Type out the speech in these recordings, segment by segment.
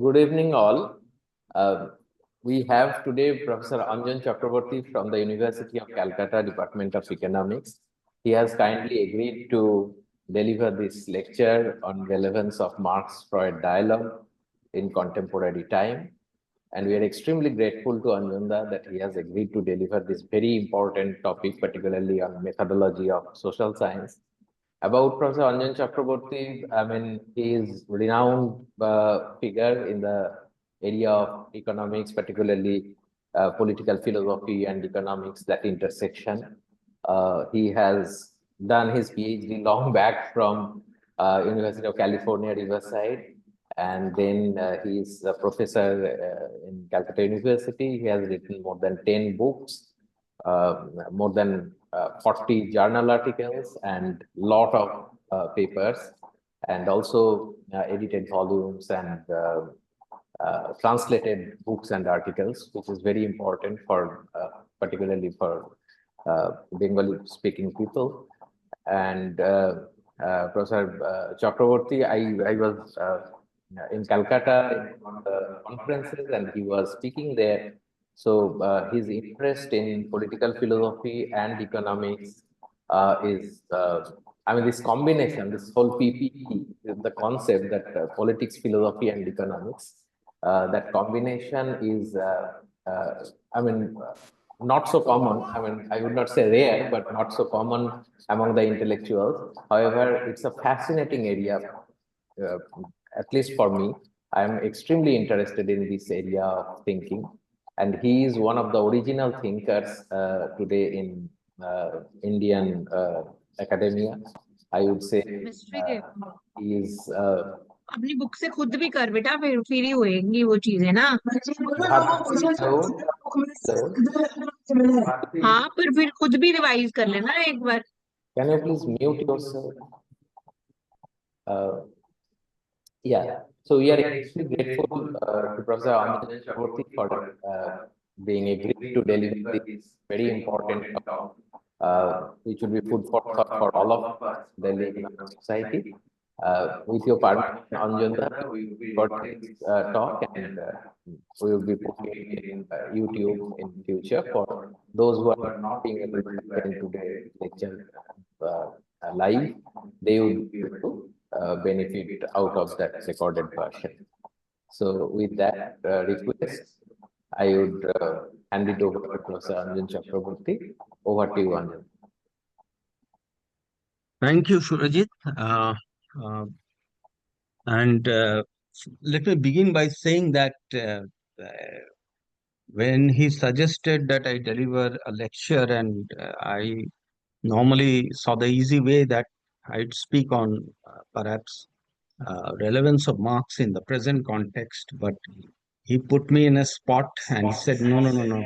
Good evening, all. Uh, we have today Professor Anjan Chakrabarti from the University of Calcutta, Department of Economics. He has kindly agreed to deliver this lecture on relevance of Marx-Freud dialogue in contemporary time. And we are extremely grateful to Anjanda that he has agreed to deliver this very important topic, particularly on methodology of social science. About Professor Anjan Chakraborty, I mean, he is renowned figure in the area of economics, particularly political philosophy and economics, that intersection. He has done his PhD long back from University of California, Riverside, and then he is a professor in Calcutta University. He has written more than 10 books, more than 40 journal articles and lot of papers, and also edited volumes and translated books and articles, which is very important for particularly for Bengali speaking people. And Professor Chakraborty, I was in Calcutta on the conferences and he was speaking there. So his interest in political philosophy and economics is, I mean, this combination, this whole PPE, the concept that politics, philosophy, and economics, that combination is, I mean, not so common. I mean, I would not say rare, but not so common among the intellectuals. However, it's a fascinating area, uh, at least for me. I'm extremely interested in this area of thinking. And he is one of the original thinkers today in Indian academia. I would say he is. अपनी book से खुद भी कर बेटा फिर ही होएंगी वो चीजें ना हाँ फिर खुद भी रिवाइज कर लेना एक बार Can you please mute yourself? Yeah. So we are extremely grateful to Professor Anjan Chakraborty for being agreed to deliver this very important talk, which will be food for thought for all of us, the Economic Society. With your permission, Anjanda, we will got this talk and we will be putting it in YouTube in future for those who are not being able to attend today's lecture live. They would be able to benefit out of that recorded version. So with that request, I would hand it over to Professor Anjan Chakraborty. Over to you, Anjan. Thank you, Surajit. Uh, and let me begin by saying that when he suggested that I deliver a lecture, and I normally saw the easy way that I'd speak on perhaps relevance of Marx in the present context, but he put me in a spot and said, no, no, no, no.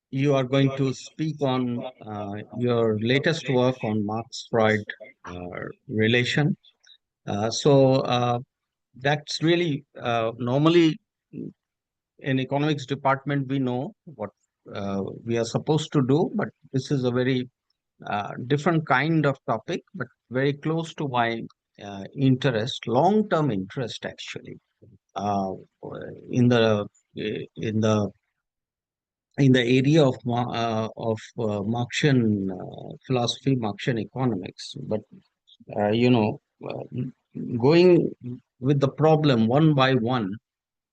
You are going to speak on your latest work on Marx-Freud relation. So that's really normally in economics department we know what we are supposed to do, but this is a very different kind of topic, but very close to my interest, long-term interest actually, uh, in the in the in the area of Marxian philosophy, Marxian economics. But you know, going with the problem one by one,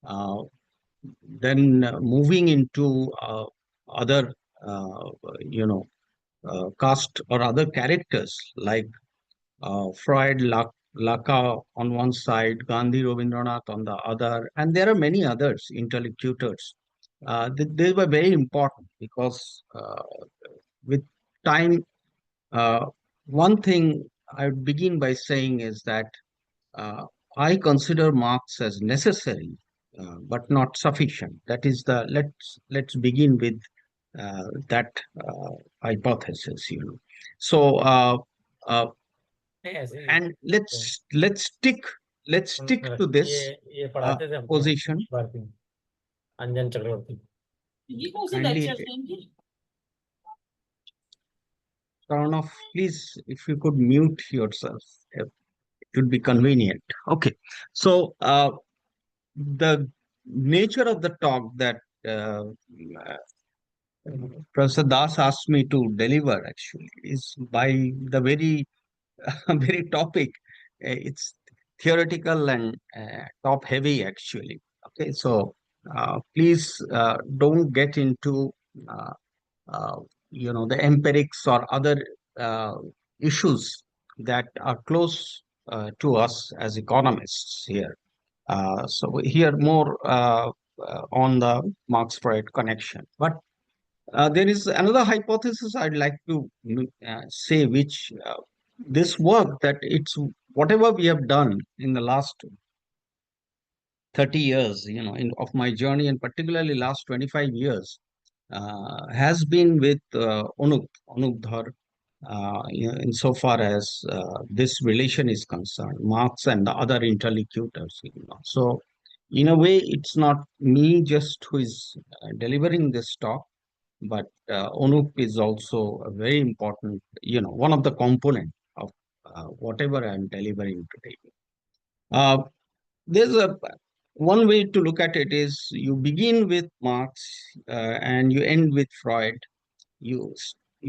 uh, then moving into other, you know, cast or other characters like Freud, Laka on one side, Gandhi, Rabindranath on the other, and there are many others, intellectuals. They were very important because with time, uh, one thing I would begin by saying is that uh, I consider Marx as necessary, but not sufficient. That is the let's begin with that hypothesis. You know, so uh, and let's stick to this position. अंजन चक्रवर्ती ये कौन से lectures हैं इनके Turn off, please, if you could mute yourself. should be convenient. Okay, so the nature of the talk that Professor Das asked me to deliver actually is by the very very topic. It's theoretical and top heavy actually. Okay, so please don't get into uh, uh, the empirics or other uh, issues that are close to us as economists here. So here more on the Marx-Freud connection. But there is another hypothesis I'd like to say, which this work that it's whatever we have done in the last 30 years, of my journey, and particularly last 25 years, has been with Anup Dhar, insofar as this relation is concerned, Marx and the other interlocutors. So, in a way, it's not me just who is delivering this talk, but Anup is also a very important, one of the component of whatever I'm delivering today. Uh, there's a one way to look at it is you begin with Marx and you end with Freud. You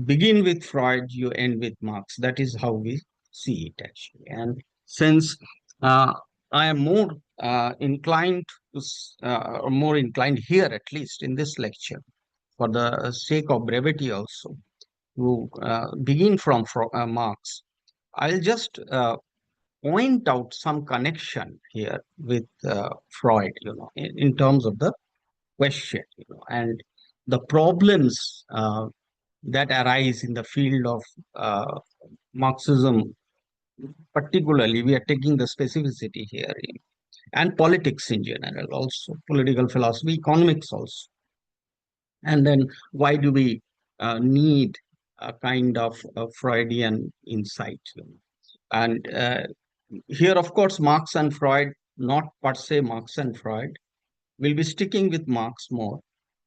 begin with Freud, you end with Marx. That is how we see it actually. And since uh, I am more inclined to, or more inclined here, at least in this lecture, for the sake of brevity also, to begin from Marx, I'll just point out some connection here with Freud, in terms of the question, and the problems that arise in the field of Marxism. Particularly, we are taking the specificity here, and politics in general, also political philosophy, economics also. And then why do we need a kind of Freudian insight? And here, of course, Marx and Freud, not per se Marx and Freud, will be sticking with Marx more.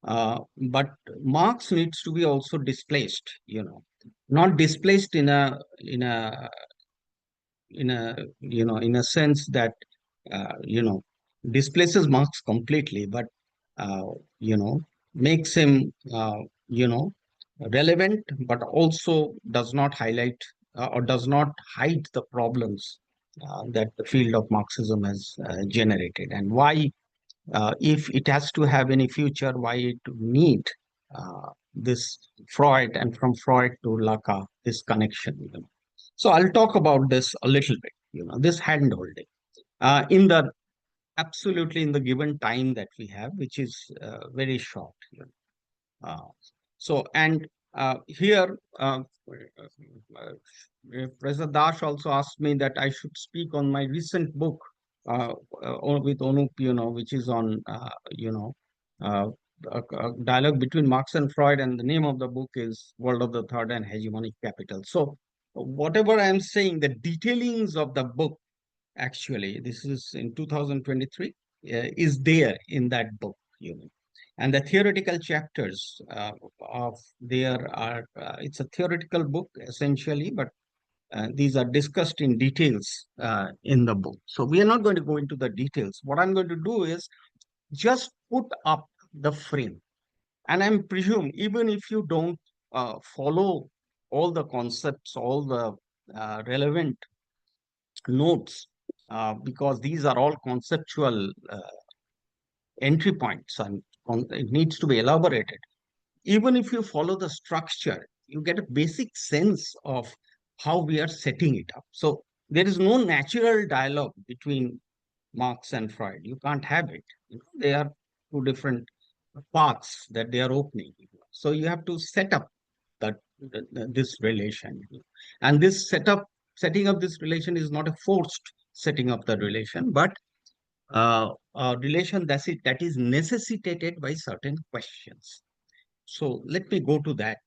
But Marx needs to be also displaced, not displaced in a sense that displaces Marx completely, but uh, you know makes him relevant, but also does not highlight or does not hide the problems that the field of Marxism has generated, and why, if it has to have any future, why it need this Freud, and from Freud to Lacan, this connection. So I'll talk about this a little bit, this hand holding, in the absolutely in the given time that we have, which is very short. Uh, so, and here, Professor Dash also asked me that I should speak on my recent book with Anup, which is on, a dialogue between Marx and Freud, and the name of the book is World of the Third and Hegemonic Capital. So, whatever I'm saying, the detailings of the book, actually, this is in 2023, is there in that book, and the theoretical chapters of there are, it's a theoretical book essentially, but these are discussed in details in the book. So we are not going to go into the details. What I'm going to do is just put up the frame. And I'm presume even if you don't follow all the concepts, all the relevant notes, because these are all conceptual entry points, and it needs to be elaborated. Even if you follow the structure, you get a basic sense of how we are setting it up. So there is no natural dialogue between Marx and Freud. You can't have it. They are two different paths that they are opening. So you have to set up that this relation, and this setting up this relation is not a forced setting up the relation, but a relation that is necessitated by certain questions. So let me go to that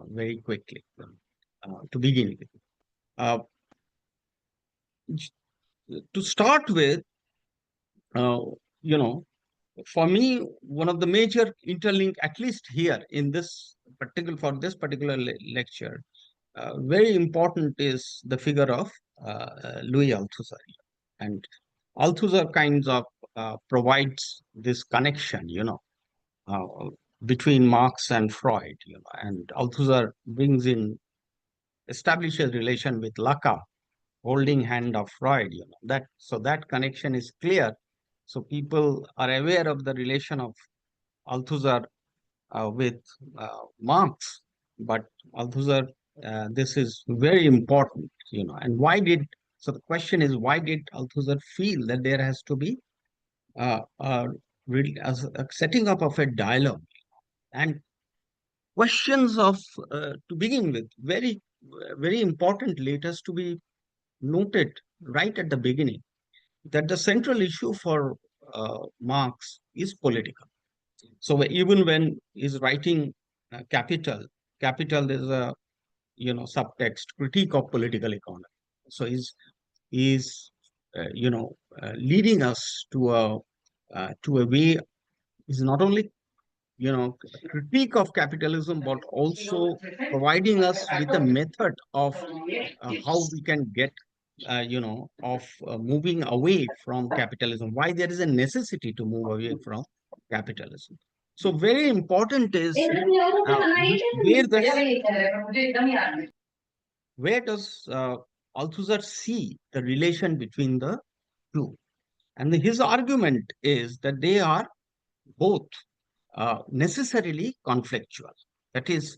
very quickly to begin with. To start with, you know, for me, one of the major interlink, at least here in this particular, for this particular lecture, very important is the figure of Louis Althusser. And Althusser kinds of provides this connection, uh, between Marx and Freud, and Althusser brings in, establishes relation with Lacan, holding hand of Freud, that connection is clear. So people are aware of the relation of Althusser with Marx, but Althusser, this is very important, and so the question is, why did Althusser feel that there has to be a setting up of a dialogue and questions of, to begin with, very important letters to be noted right at the beginning, that the central issue for Marx is political. So even when he's writing Capital is a subtext critique of political economy. So he's leading us to a way, is not only critique of capitalism, but also providing us with a method of how we can get moving away from capitalism, why there is a necessity to move away from capitalism. So very important is where does Althusser see the relation between the two? And his argument is that they are both necessarily conflictual. That is,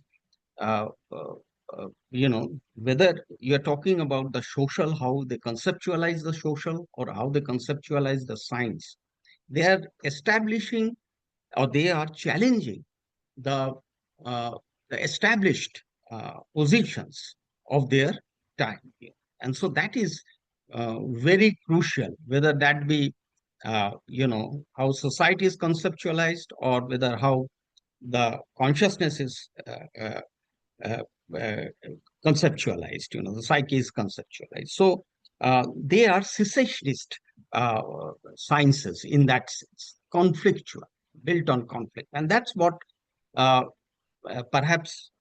whether you're talking about the social, how they conceptualize the social, or how they conceptualize the science, they are establishing, or they are challenging the, uh, the established positions of their time. And so that is very crucial, whether that be, how society is conceptualized, or whether how the consciousness is uh, uh, conceptualized, the psyche is conceptualized. So they are cessationist uh, sciences in that sense, conflictual, built on conflict. And that's what uh, perhaps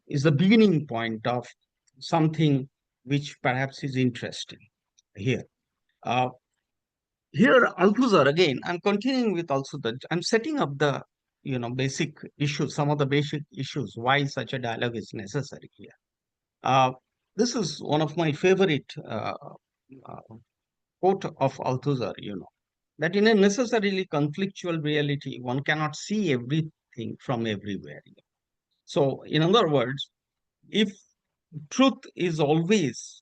is the beginning point of something which perhaps is interesting here. Here, Althusser, again, I'm continuing with also I'm setting up the, basic issues, some of the basic issues, why such a dialogue is necessary here. This is one of my favorite uh, quote of Althusser, that in a necessarily conflictual reality, one cannot see everything from everywhere. So, in other words, if truth is always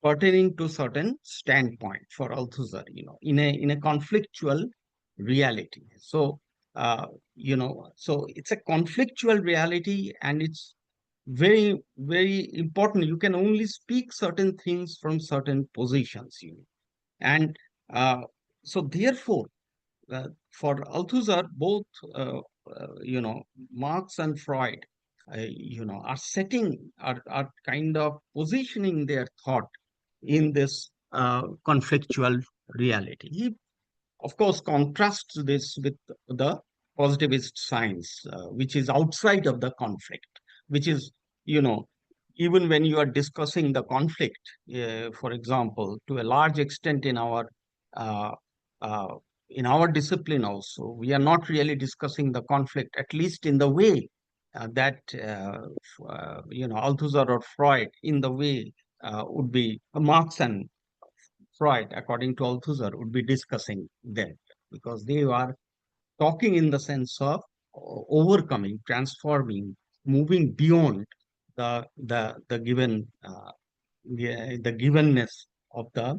pertaining to certain standpoint for Althusser, in a conflictual reality. So, so it's a conflictual reality, and it's very, very important. You can only speak certain things from certain positions, and so therefore, for Althusser, both Marx and Freud, are kind of positioning their thought in this conflictual reality. He, of course, contrasts this with the positivist science, which is outside of the conflict, which is, even when you are discussing the conflict, for example, to a large extent uh, uh, in our discipline also, we are not really discussing the conflict, at least in the way that Althusser or Freud, in the way would be Marx and Freud, according to Althusser, would be discussing them, because they are talking in the sense of overcoming, transforming, moving beyond the given the givenness of the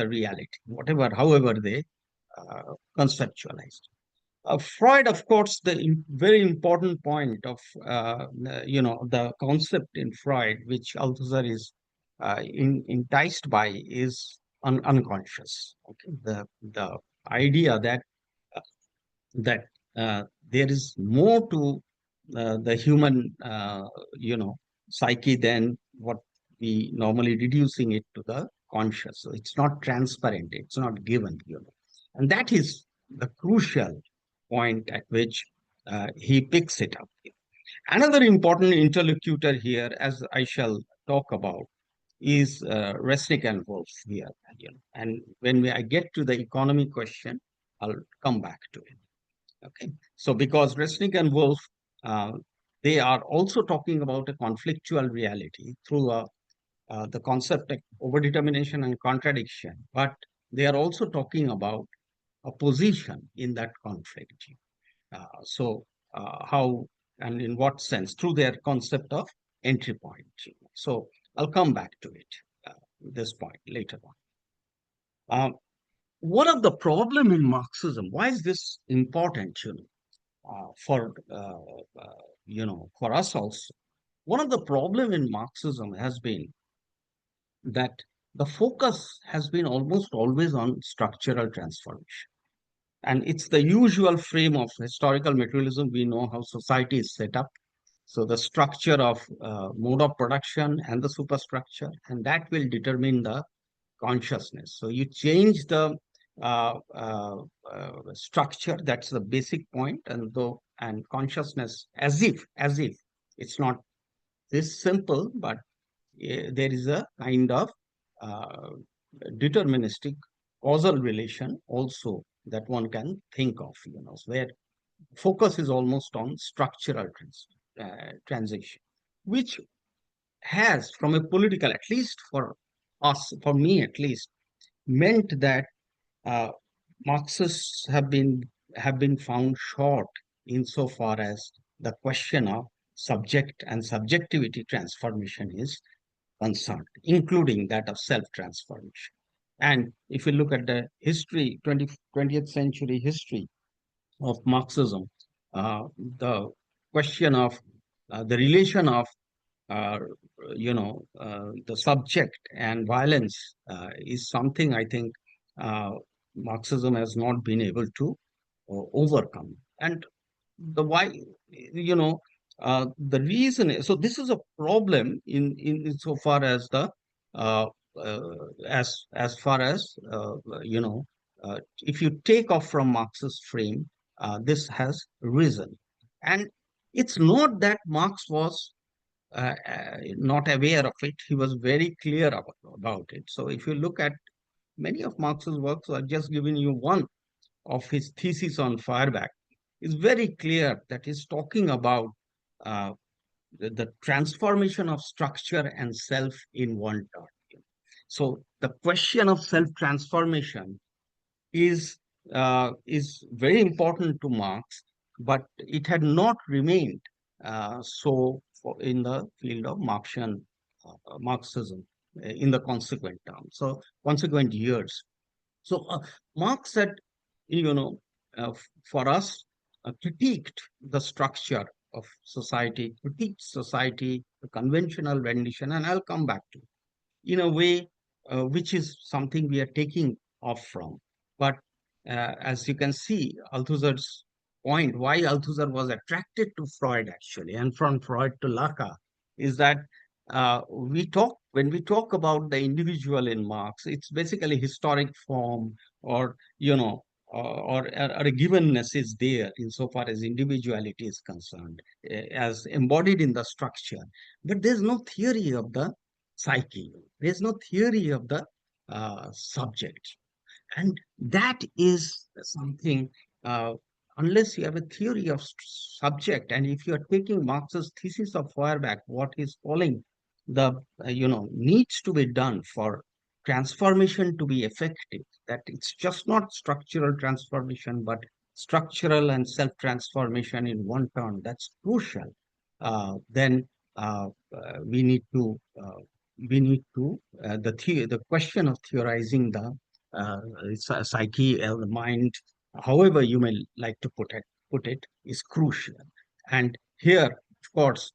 reality, whatever, however they conceptualized. Freud, of course, very important point of the concept in Freud, which Althusser is enticed by, is unconscious. Okay, the idea that there is more to the human, psyche than what we normally reducing it to the conscious. So it's not transparent. It's not given, and that is the crucial point at which he picks it up. Another important interlocutor here, as I shall talk about, is Resnick and Wolf here. And when I get to the economy question, I'll come back to it. Okay, so because Resnick and Wolf, uh, they are also talking about a conflictual reality through the concept of overdetermination and contradiction, but they are also talking about a position in that conflict. How and in what sense through their concept of entry point. So I'll come back to it, this point later on. What are the problem in Marxism? Why is this important? For us also. One of the problem in Marxism has been that the focus has been almost always on structural transformation. And it's the usual frame of historical materialism. We know how society is set up. So the structure of mode of production and the superstructure, and that will determine the consciousness. So you change the structure, that's the basic point, and consciousness, as if it's not this simple, but there is a kind of uh, deterministic causal relation also that one can think of, where focus is almost on structural transition, which has, from a political, at least for us, for me at least, meant that uh, Marxists have been found short insofar as the question of subject and subjectivity transformation is concerned, including that of self-transformation. And if you look at the history, 20th century history of Marxism, the question of the relation of uh, the subject and violence is something I think Marxism has not been able to overcome. And the why, the reason is, so this is a problem in so far as the uh, uh, as far as if you take off from Marxist frame, this has risen. And it's not that Marx was not aware of it. He was very clear about it. So if you look at many of Marx's works, I've just given you one of his thesis on Feuerbach, is very clear that he's talking about uh, the transformation of structure and self in one term. So the question of self-transformation is very important to Marx, but it had not remained in the field of Marxism in the consequent term. So consequent years. So Marx had, you know, for us, critiqued the structure of society, critiqued society, the conventional rendition, and I'll come back to in a way which is something we are taking off from. But as you can see, Althusser's point, why Althusser was attracted to Freud actually, and from Freud to Lacan, is that when we talk about the individual in Marx, it's basically historic form, or or a givenness is there insofar as individuality is concerned, as embodied in the structure. But there's no theory of the psyche. There's no theory of the subject. And that is something, unless you have a theory of subject, and if you are taking Marx's thesis of Feuerbach, what he's calling the, needs to be done for transformation to be effective, that it's just not structural transformation, but structural and self-transformation in one term, that's crucial. Then we need to the question of theorizing the psyche, the mind, however you may like to put it, is crucial. And here, of course,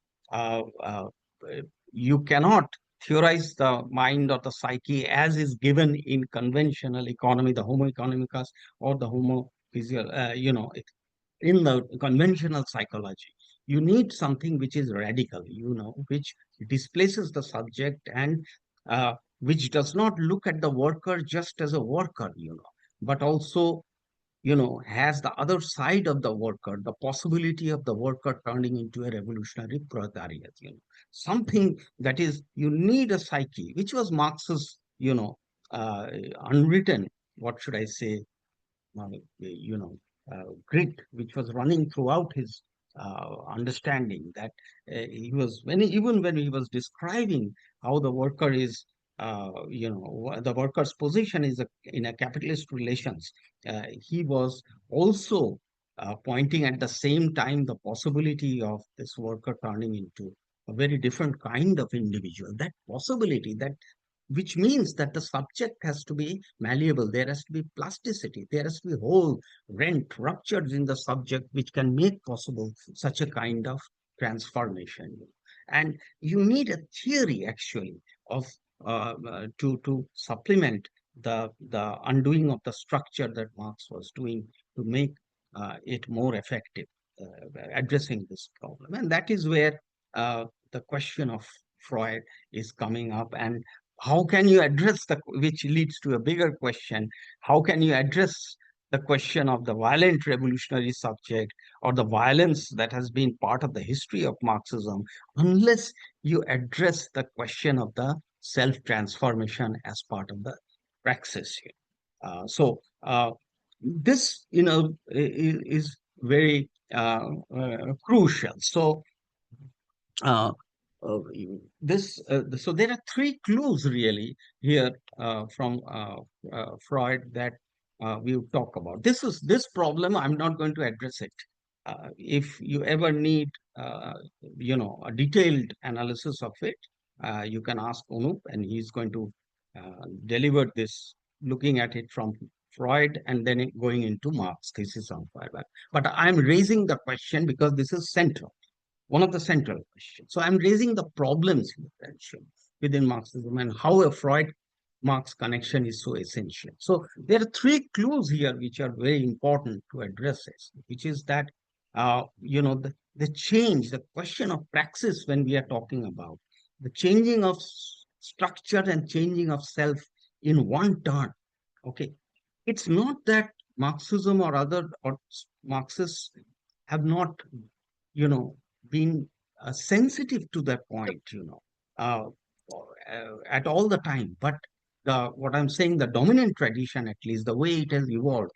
you cannot theorize the mind or the psyche as is given in conventional economy, the Homo economicus or the Homo physio, in the conventional psychology. You need something which is radical, which displaces the subject, and which does not look at the worker just as a worker, but also has the other side of the worker, the possibility of the worker turning into a revolutionary proletariat, something that is, you need a psyche, which was Marx's, uh, unwritten, what should I say, uh, you know, grit, which was running throughout his understanding, that he was, even when he was describing how the worker is, the worker's position is in a capitalist relations, he was also pointing at the same time the possibility of this worker turning into a very different kind of individual. That possibility, that which means that the subject has to be malleable, there has to be plasticity, there has to be hole, rent, ruptures in the subject, which can make possible such a kind of transformation. And you need a theory, actually, of to supplement the undoing of the structure that Marx was doing to make it more effective, addressing this problem. And that is where the question of Freud is coming up. And how can you address which leads to a bigger question, how can you address the question of the violent revolutionary subject, or the violence that has been part of the history of Marxism, unless you address the question of the self-transformation as part of the praxis here. So this, is very crucial. Uh, so there are three clues really here from Freud that we will talk about. This problem. I'm not going to address it. If you ever need, a detailed analysis of it, you can ask Unup, and he's going to deliver this, looking at it from Freud and then going into Marx thesis on Feuerbach. But I'm raising the question because this is central, one of the central questions. So I'm raising the problems within Marxism, and how a Freud-Marx connection is so essential. So there are three clues here which are very important to address this, which is that, the change, the question of praxis when we are talking about the changing of structure and changing of self in one turn. Okay, it's not that Marxism or other or Marxists have not, been sensitive to that point, uh, at all the time. But what I'm saying, the dominant tradition, at least the way it has evolved,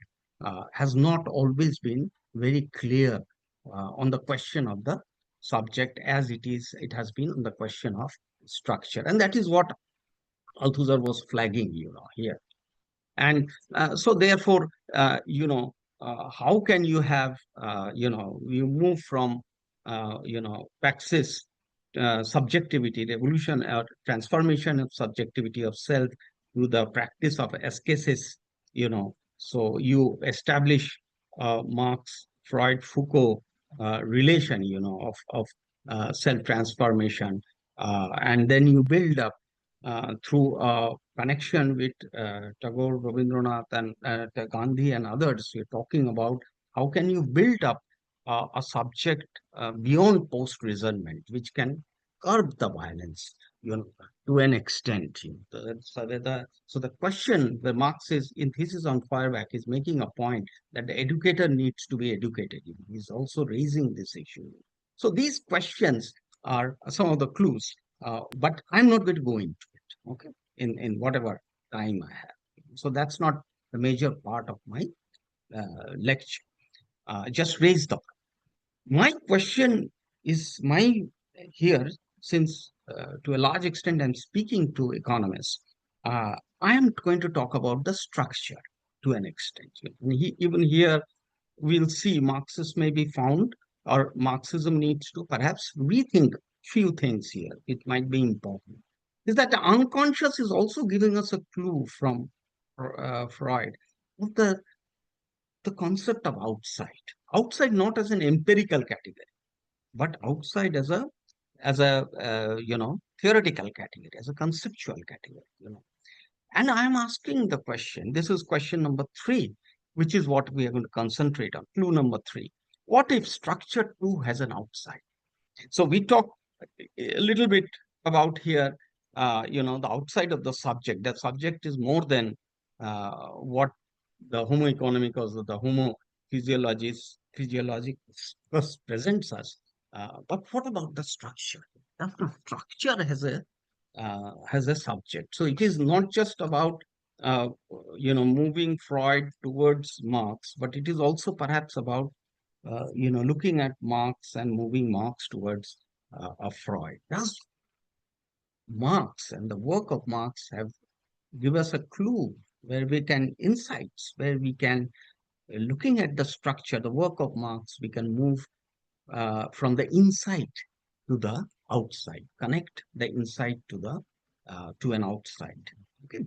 has not always been very clear on the question of the subject as it has been on the question of structure. And that is what Althusser was flagging, here. And so therefore, how can you have, you move from, praxis, subjectivity, revolution, transformation of subjectivity of self to the practice of ascesis, so you establish Marx, Freud, Foucault relation, of self-transformation, and then you build up through a connection with Tagore, Rabindranath, and Gandhi and others. We're talking about how can you build up a subject beyond post-resentment, which can curb the violence, to an extent. So the question that Marx is in thesis on Feuerbach is making a point that the educator needs to be educated. He's also raising this issue. So these questions are some of the clues, but I'm not going to go into it, okay, in whatever time I have. So that's not the major part of my lecture. Just raise the. My question is here, since to a large extent I'm speaking to economists, I am going to talk about the structure to an extent. Even here, we'll see Marxists may be found, or Marxism needs to perhaps rethink few things here. It might be important. Is that the unconscious is also giving us a clue from Freud of the concept of outside. Outside not as an empirical category, but outside as a theoretical category, as a conceptual category. And I'm asking the question. This is question number 3, which is what we are going to concentrate on. Clue number 3: what if structure too has an outside? So we talk a little bit about here, the outside of the subject. The subject is more than what the Homo economicus or the Homo physiologicus presents us. But what about the structure? The structure has a subject. So it is not just about moving Freud towards Marx, but it is also perhaps about looking at Marx and moving Marx towards a Freud. Does Marx and the work of Marx have give us a clue where we can insights where we can looking at the structure, the work of Marx, we can move from the inside to the outside, connect the inside to the to an outside. Okay,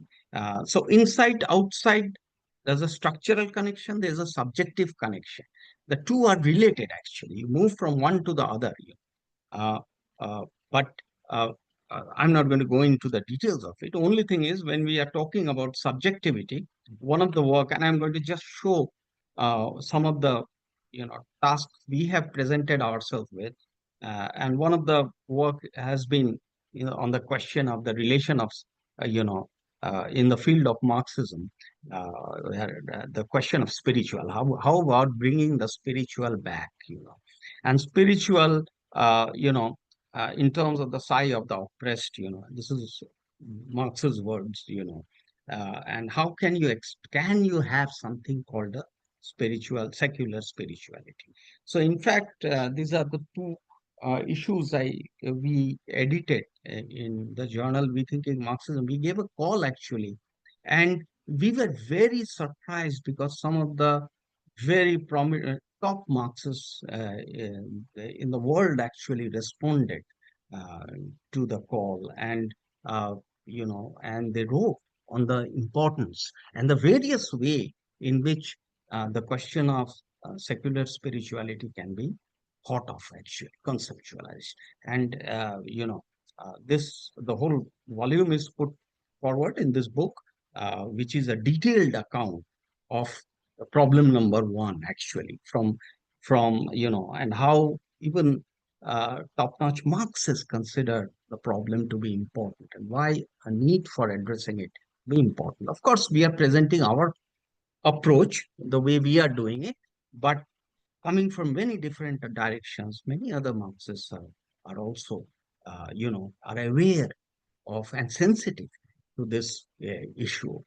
so inside, outside, there's a structural connection. There's a subjective connection. The two are related. Actually, you move from one to the other. Uh, but I'm not going to go into the details of it. Only thing is, when we are talking about subjectivity, one of the work, and I'm going to just show some of the tasks we have presented ourselves with, and one of the work has been on the question of the relation of in the field of Marxism, the question of spiritual. How about bringing the spiritual back? And spiritual in terms of the sigh of the oppressed, this is Marx's words, and how can you have something called a spiritual, secular spirituality? So in fact, these are the two issues we edited in the journal Rethinking Marxism. We gave a call actually, and we were very surprised because some of the very prominent top Marxists in the world actually responded uh, to the call, and and they wrote on the importance and the various way in which the question of secular spirituality can be thought of, actually conceptualized. And this the whole volume is put forward in this book, which is a detailed account of problem number one, actually, from and how even top-notch Marxists consider the problem to be important and why a need for addressing it be important. Of course, we are presenting our approach the way we are doing it, but coming from many different directions, many other Marxists are also, are aware of and sensitive to this issue,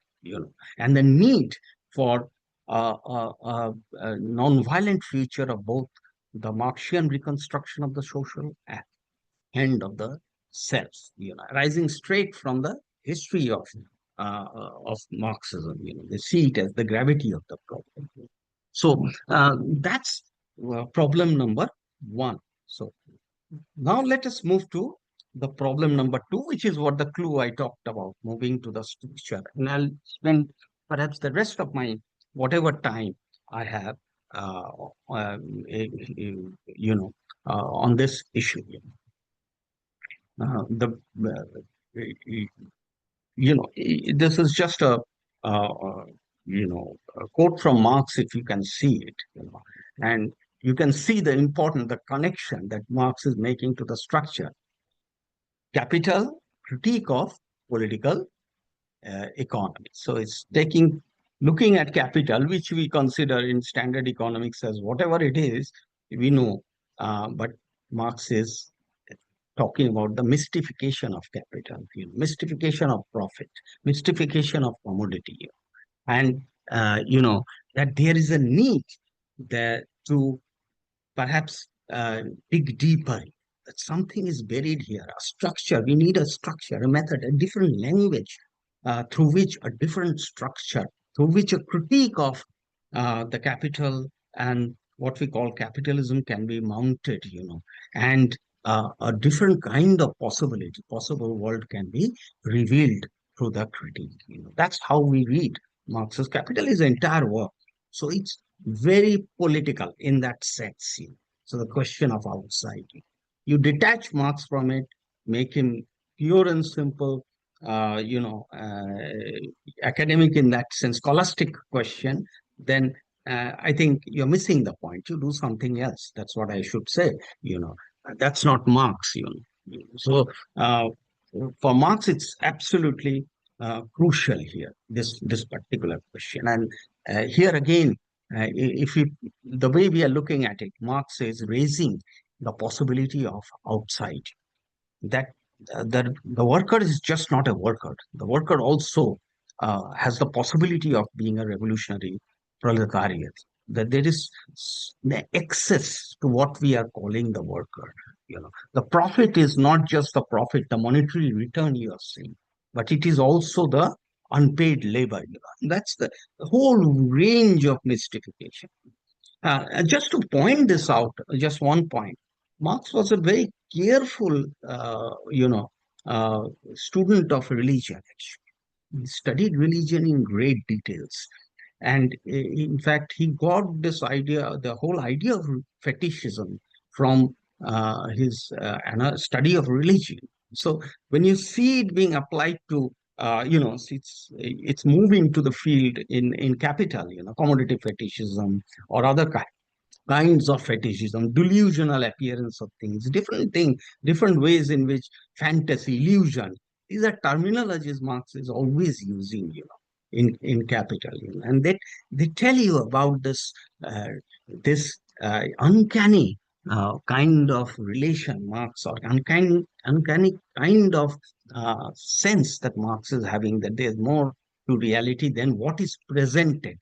and the need for a non-violent future of both the Marxian reconstruction of the social and of the self, rising straight from the history of Marxism. They see it as the gravity of the problem. So that's problem number one. So now let us move to the problem number two, which is what the clue I talked about, moving to the structure. And I'll spend perhaps the rest of my whatever time I have, on this issue. The this is just a quote from Marx, if you can see it, and you can see the connection that Marx is making to the structure. Capital, critique of political economy. So it's looking at capital, which we consider in standard economics as whatever it is, we know, but Marx is talking about the mystification of capital, mystification of profit, mystification of commodity, and that there is a need to perhaps dig deeper, that something is buried here, a structure. We need a structure, a method, a different language through which a different structure, through which a critique of the capital and what we call capitalism can be mounted, and a different kind of possible world can be revealed through the critique. That's how we read Marx's Capital, is entire work. So it's very political in that sense. So the question of outside, you detach Marx from it, make him pure and simple, academic in that sense, scholastic question, then I think you're missing the point. You do something else. That's what I should say. That's not Marx. So for Marx, it's absolutely crucial here, this particular question. And Here again, if we, the way we are looking at it, Marx is raising the possibility of outside, that the worker is just not a worker. The worker also has the possibility of being a revolutionary proletariat. That there is the excess to what we are calling the worker. The profit is not just the profit, the monetary return you are seeing, but it is also the unpaid labor. That's the whole range of mystification. Just to point this out, just one point, Marx was a very careful, student of religion. Actually, he studied religion in great details, and in fact, he got this idea, the whole idea of fetishism, from his study of religion. So when you see it being applied to, it's moving to the field in capital, commodity fetishism or other kinds of fetishism, delusional appearance of things, different ways in which fantasy, illusion, these are terminologies Marx is always using, in Capital, and they tell you about this uncanny kind of relation Marx, or uncanny kind of sense that Marx is having, that there's more to reality than what is presented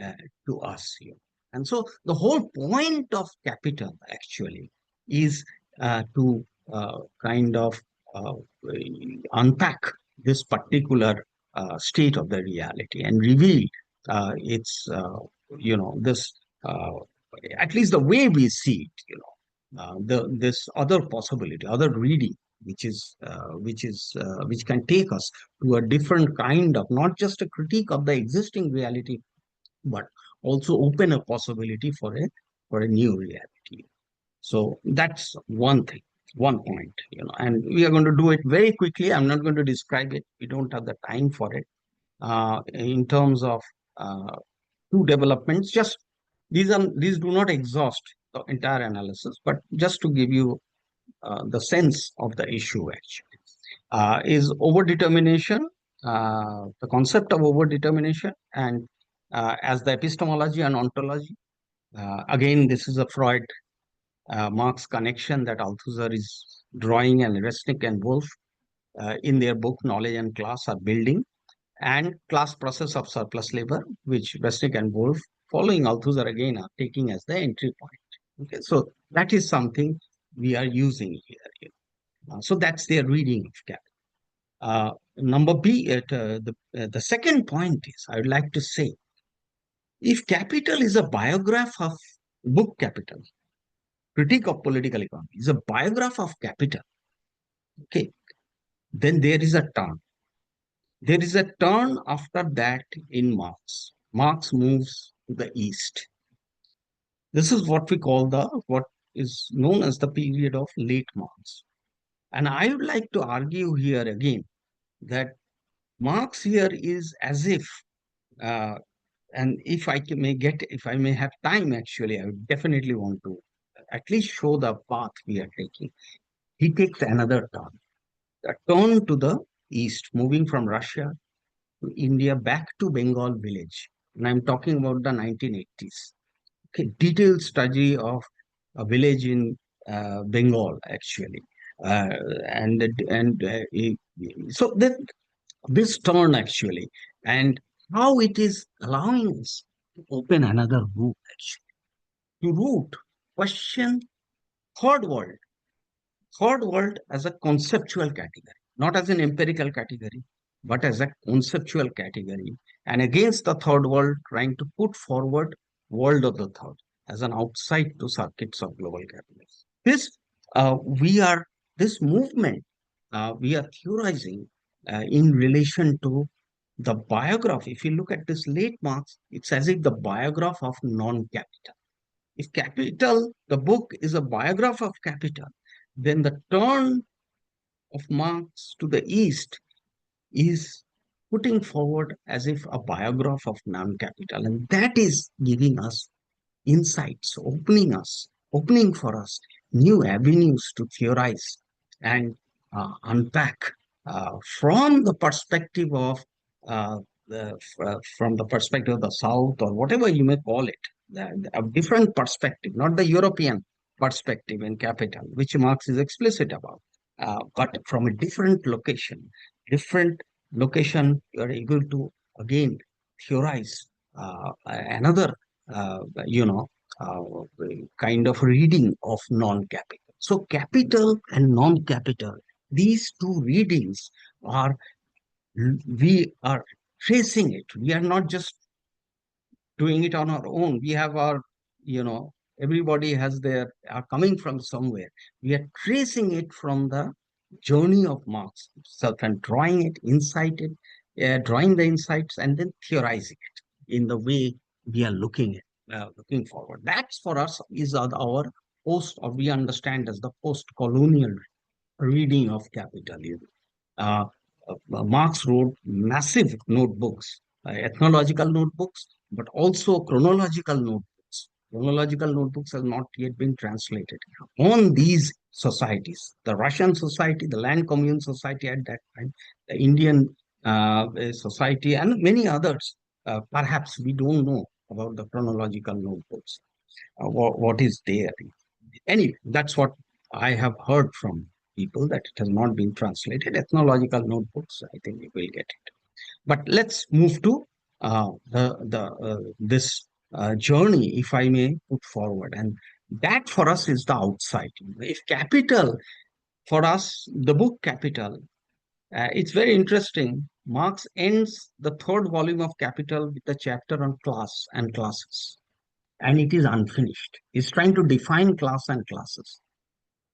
uh, to us here. And so the whole point of Capital actually is to kind of uh, unpack this particular state of the reality and reveal this, uh, at least the way we see it, this other possibility, other reading, which can take us to a different kind of, not just a critique of the existing reality, but also open a possibility for a new reality. So that's one thing, one point, and we are going to do it very quickly. I'm not going to describe it. We don't have the time for it. In terms of uh, two developments, just these do not exhaust the entire analysis, but just to give you the sense of the issue actually, is overdetermination, the concept of overdetermination, and as the epistemology and ontology. Again, this is a Freud Marx connection that Althusser is drawing, and Resnick and Wolff in their book Knowledge and Class are building, and class process of surplus labor, which Resnick and Wolff, following Althusser again, are taking as the entry point. Okay, so that is something we are using here. So that's their reading of Capital. Number B, the second point is, I would like to say, if Capital is a biograph of book Capital, Critique of Political Economy is a biograph of Capital, okay, then there is a turn. There is a turn after that in Marx. Marx moves to the East. This is what we call what is known as the period of late Marx. And I would like to argue here again that Marx here is as if, and if I may have time, actually, I would definitely want to at least show the path we are taking. He takes another turn, a turn to the east, moving from Russia to India, back to Bengal village. And I'm talking about the 1980s. Okay, detailed study of a village in Bengal, actually. Uh, so that this turn actually, and how it is allowing us to open another route, actually, to root, question third world as a conceptual category, not as an empirical category, but as a conceptual category, and against the third world, trying to put forward world of the third as an outside to circuits of global capitalism. We are this movement, we are theorizing in relation to the biography. If you look at this late Marx, it's as if the biograph of non-capital. If Capital, the book, is a biograph of Capital, then the turn of Marx to the East is putting forward as if a biograph of non-capital. And that is giving us insights, opening for us new avenues to theorize and unpack from the perspective of from the perspective of the South or whatever you may call it, a different perspective, not the European perspective in capital, which Marx is explicit about, but from a different location, you are able to again theorize another, you know, uh, kind of reading of non-capital. So capital and non-capital, these two readings are, we are tracing it. We are not just doing it on our own. We have our, you know, everybody has their, are coming from somewhere. We are tracing it from the journey of Marx itself and drawing it, drawing the insights and then theorizing it in the way we are looking forward. That's for us is our post, or we understand as the post-colonial reading of capitalism. Uh, Marx wrote massive notebooks, ethnological notebooks, but also chronological notebooks. Chronological notebooks have not yet been translated on these societies. The Russian society, the land commune society at that time, the Indian society, and many others. Perhaps we don't know about the chronological notebooks, what is there. Anyway, that's what I have heard from people, that it has not been translated. Ethnological notebooks, I think we will get it. But let's move to this journey, if I may put forward, and that for us is the outside. If capital, for us, the book Capital, it's very interesting. Marx ends the third volume of Capital with a chapter on class and classes, and it is unfinished. He's trying to define class and classes,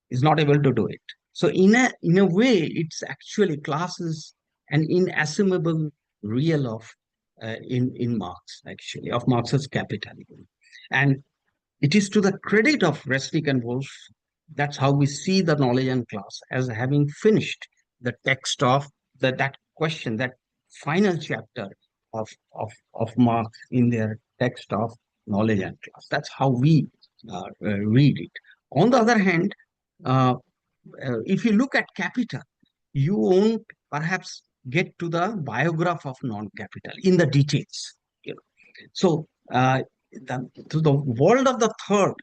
is not able to do it. So in a way, it's actually classes an inestimable real of in Marx, actually, of Marx's capitalism. And it is to the credit of Resnick and Wolff, that's how we see the knowledge and class as having finished the text of that question, that final chapter of Marx in their text of knowledge and class. That's how we read it. On the other hand, uh, if you look at capital, you won't perhaps get to the biograph of non-capital in the details. You know. So to the world of the third,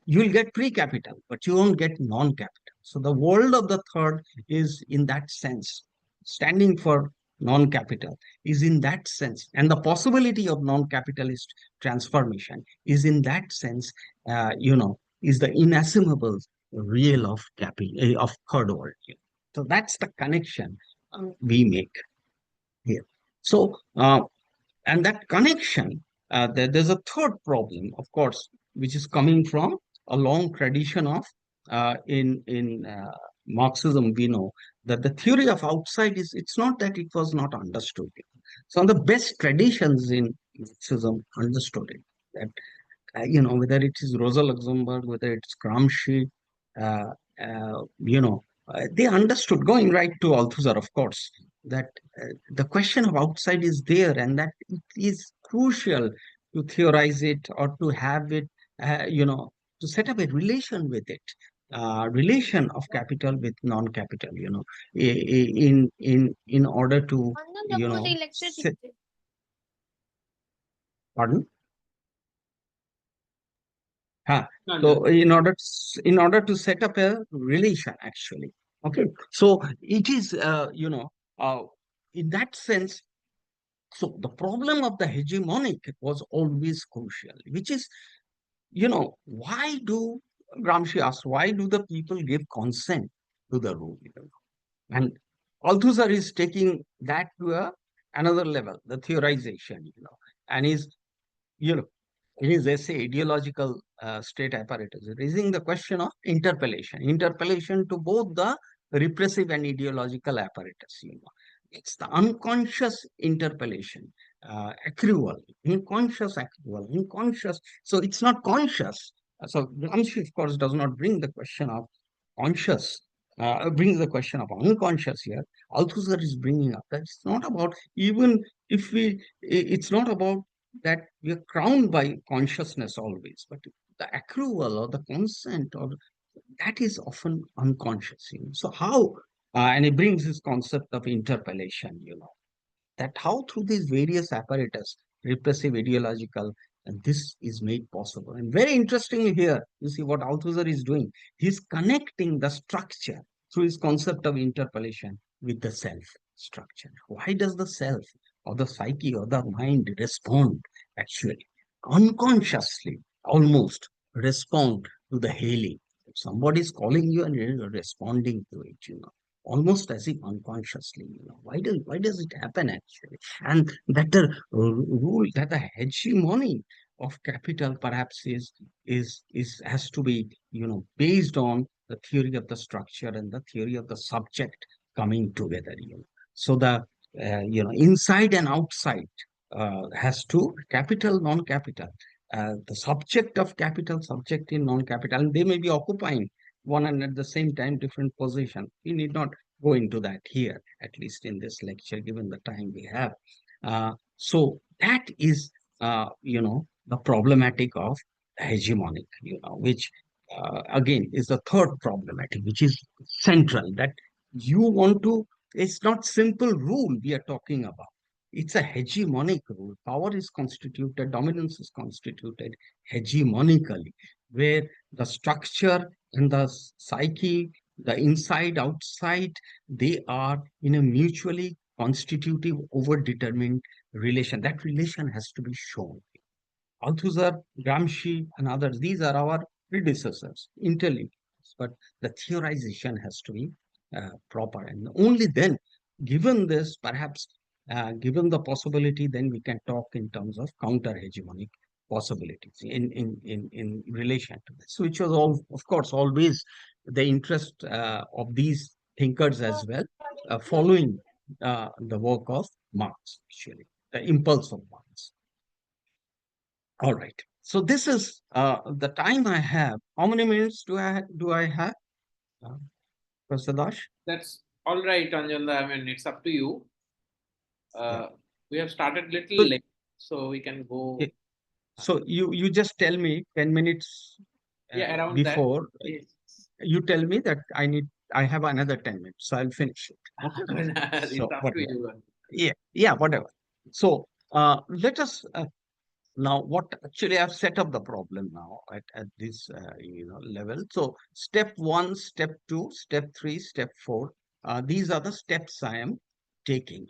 you will get pre-capital, but you won't get non-capital. So the world of the third is in that sense, standing for non-capital is in that sense, and the possibility of non-capitalist transformation is in that sense, is the inestimable real of of third world. So that's the connection we make here. So and that connection, there's a third problem, of course, which is coming from a long tradition of in Marxism. We know that the theory of outside is, it's not that it was not understood. Some of the best traditions in Marxism understood it. That whether it is Rosa Luxemburg, whether it's Gramsci, uh, they understood, going right to Althusser, of course, that the question of outside is there, and that it is crucial to theorize it, or to have it, to set up a relation with it, relation of capital with non-capital, in order to, pardon? Huh. So in order to set up a relation, actually, okay. So it is, in that sense. So the problem of the hegemonic was always crucial, which is, why do, Gramsci asked, why do the people give consent to the rule? And Althusser is taking that to another level, the theorization, and is, in his essay, Ideological State Apparatus, raising the question of interpellation to both the repressive and ideological apparatus. It's the unconscious interpellation, unconscious. So it's not conscious. So Gramsci, of course, does not bring the question of conscious, brings the question of unconscious here. Althusser is bringing up that it's not about, even if it's not about that we are crowned by consciousness always, but the accrual or the consent, or that is often unconscious. So how, and he brings this concept of interpellation, that how through these various apparatus, repressive, ideological, and this is made possible. And very interestingly here, you see what Althusser is doing. He's connecting the structure through his concept of interpolation with the self structure. Why does the self or the psyche or the mind respond actually? Unconsciously, almost respond to the hailing. If somebody is calling you and you're responding to it, almost as if unconsciously, why does it happen actually? And that the rule, that the hegemony of capital perhaps is has to be, based on the theory of the structure and the theory of the subject coming together, so the inside and outside has to capital, non-capital, the subject of capital, subject in non-capital, and they may be occupying one and at the same time different position. We need not go into that here, at least in this lecture, given the time we have. So that is, the problematic of hegemonic, which again is the third problematic, which is central, that you want to, it's not simple rule we are talking about. It's a hegemonic rule. Power is constituted, dominance is constituted hegemonically, where the structure and the psyche, the inside, outside, they are in a mutually constitutive, overdetermined relation. That relation has to be shown. Althusser, Gramsci, and others, these are our predecessors, intellectuals, but the theorization has to be proper. And only then, given this, perhaps given the possibility, then we can talk in terms of counter-hegemonic possibilities in relation to this, which was all, of course, always the interest of these thinkers as well, following the work of Marx, actually, the impulse of Marx. All right. So this is the time I have. How many minutes do I have, Professor Dash? That's all right, Anjan. I mean, it's up to you. We have started little So- late, so we can go. Yeah. So you just tell me 10 minutes Yeah, around before. that. Yes. You tell me that I have another 10 minutes, so I'll finish it. It's So up to whatever. you. Yeah, whatever. So let us now, what actually I've set up the problem now at this level. So step 1, step 2, step 3, step 4. These are the steps I am taking,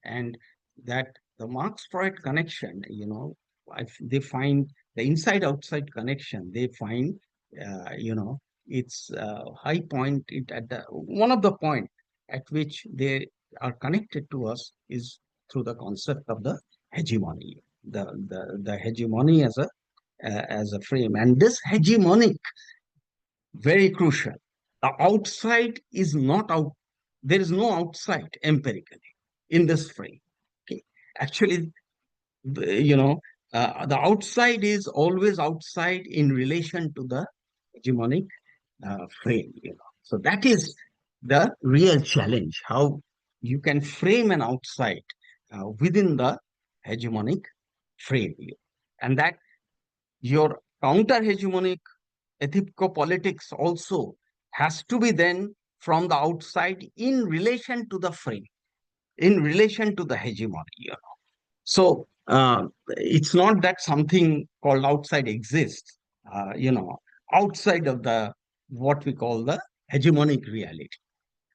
and that the Marx-Freud connection, they find the inside-outside connection. They find, its high point. At the one of the point at which they are connected to us is through the concept of the hegemony. The hegemony as a frame, and this hegemonic, very crucial. The outside is not out. There is no outside empirically in this frame. Okay, actually, the outside is always outside in relation to the hegemonic frame. So that is the real challenge: how you can frame an outside within the hegemonic frame, and that your counter-hegemonic ethico-politics also has to be then from the outside in relation to the frame, in relation to the hegemony. So it's not that something called outside exists, outside of the what we call the hegemonic reality.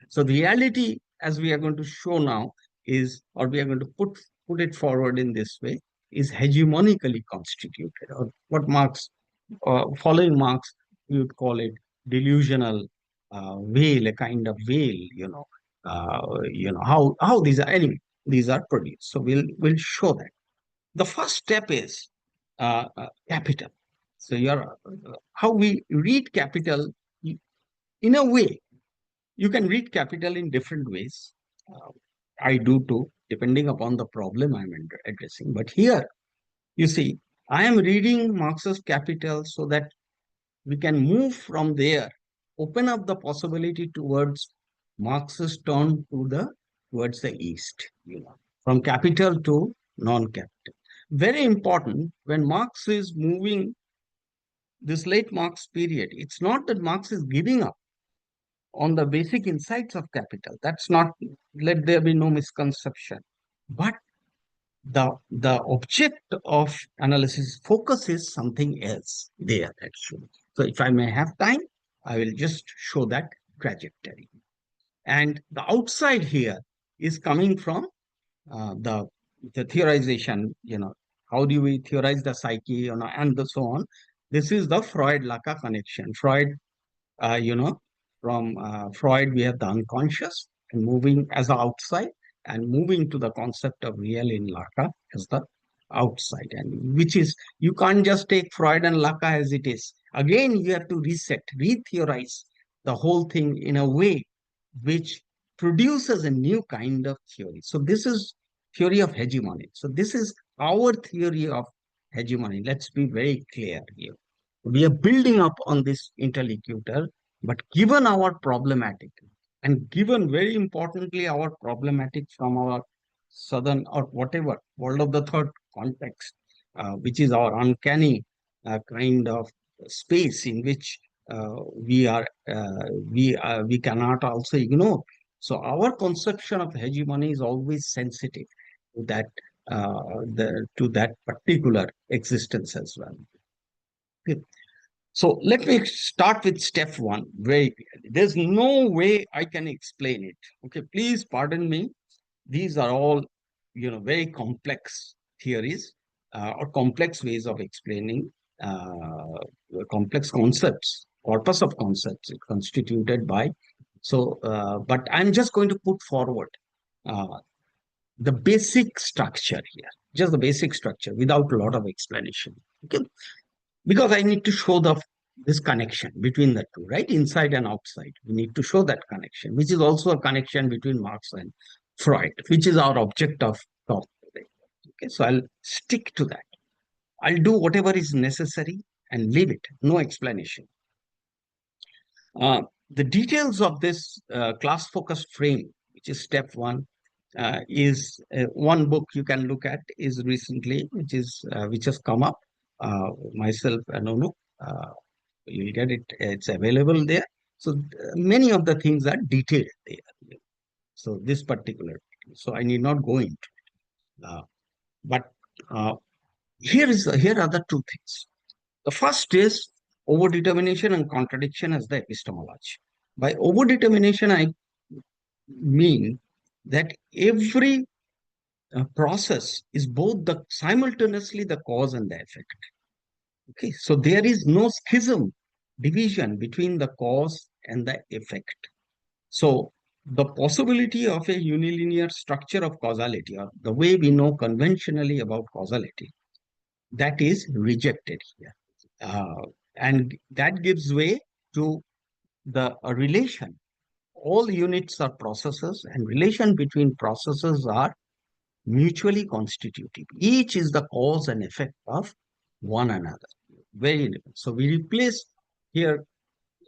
So the reality, as we are going to show now, is, or we are going to put it forward in this way, is hegemonically constituted, or what Marx, following Marx, we would call it delusional veil, a kind of veil, how these are, anyway, these are produced. So we'll show that. The first step is capital. So how we read capital, in a way, you can read capital in different ways. I do too, depending upon the problem I'm addressing. But here, you see, I am reading Marx's Capital so that we can move from there, open up the possibility towards Marx's turn towards the east, from capital to non-capital. Very important, when Marx is moving this late Marx period, it's not that Marx is giving up on the basic insights of capital. That's not, let there be no misconception. but the object of analysis focus is something else there actually. So if I may have time, I will just show that trajectory. And the outside here is coming from the theorization, how do we theorize the psyche, and so on. This is the Freud-Lacan connection. Uh, you know, from Freud, we have the unconscious and moving as the outside and moving to the concept of real in Lacan as the outside. And which is, you can't just take Freud and Lacan as it is. Again, you have to reset, re-theorize the whole thing in a way which produces a new kind of theory. So this is theory of hegemony. So this is our theory of hegemony. Let's be very clear here. We are building up on this interlocutor, but given our problematic, and given very importantly our problematic from our southern or whatever world of the third context, which is our uncanny kind of space in which we cannot also ignore. So our conception of hegemony is always sensitive to that particular existence as well. Okay. So let me start with step one very clearly. There's no way I can explain it. Okay, please pardon me. These are all, very complex theories or complex ways of explaining complex concepts, corpus of concepts constituted by. So, but I'm just going to put forward uh, the basic structure here, just the basic structure without a lot of explanation. Okay, because I need to show this connection between the two, right? Inside and outside. We need to show that connection, which is also a connection between Marx and Freud, which is our object of talk today. Okay, so I'll stick to that. I'll do whatever is necessary and leave it, no explanation. The details of this class-focused frame, which is step one, is one book you can look at is recently, which has come up. Myself and Onu, you'll get it. It's available there. So many of the things are detailed there. So this particular, so I need not go into it. But here are the two things. The first is overdetermination and contradiction as the epistemology. By overdetermination, I mean that every process is both simultaneously the cause and the effect. Okay, so there is no schism, division between the cause and the effect. So the possibility of a unilinear structure of causality, or the way we know conventionally about causality, that is rejected here. And that gives way to a relation. All units are processes, and relation between processes are mutually constitutive. Each is the cause and effect of one another. Very different. So we replace here,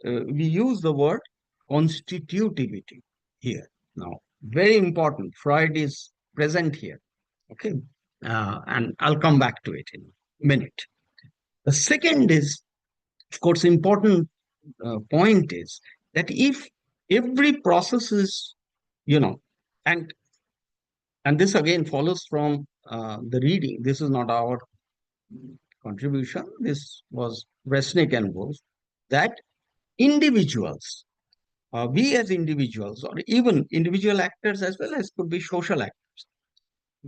we use the word constitutivity here. Now, very important. Freud is present here. Okay. And I'll come back to it in a minute. The second is, of course, important point is that if every process is, and this again follows from the reading. This is not our contribution. This was Resnick and Wolf, that individuals, we as individuals, or even individual actors as well as could be social actors,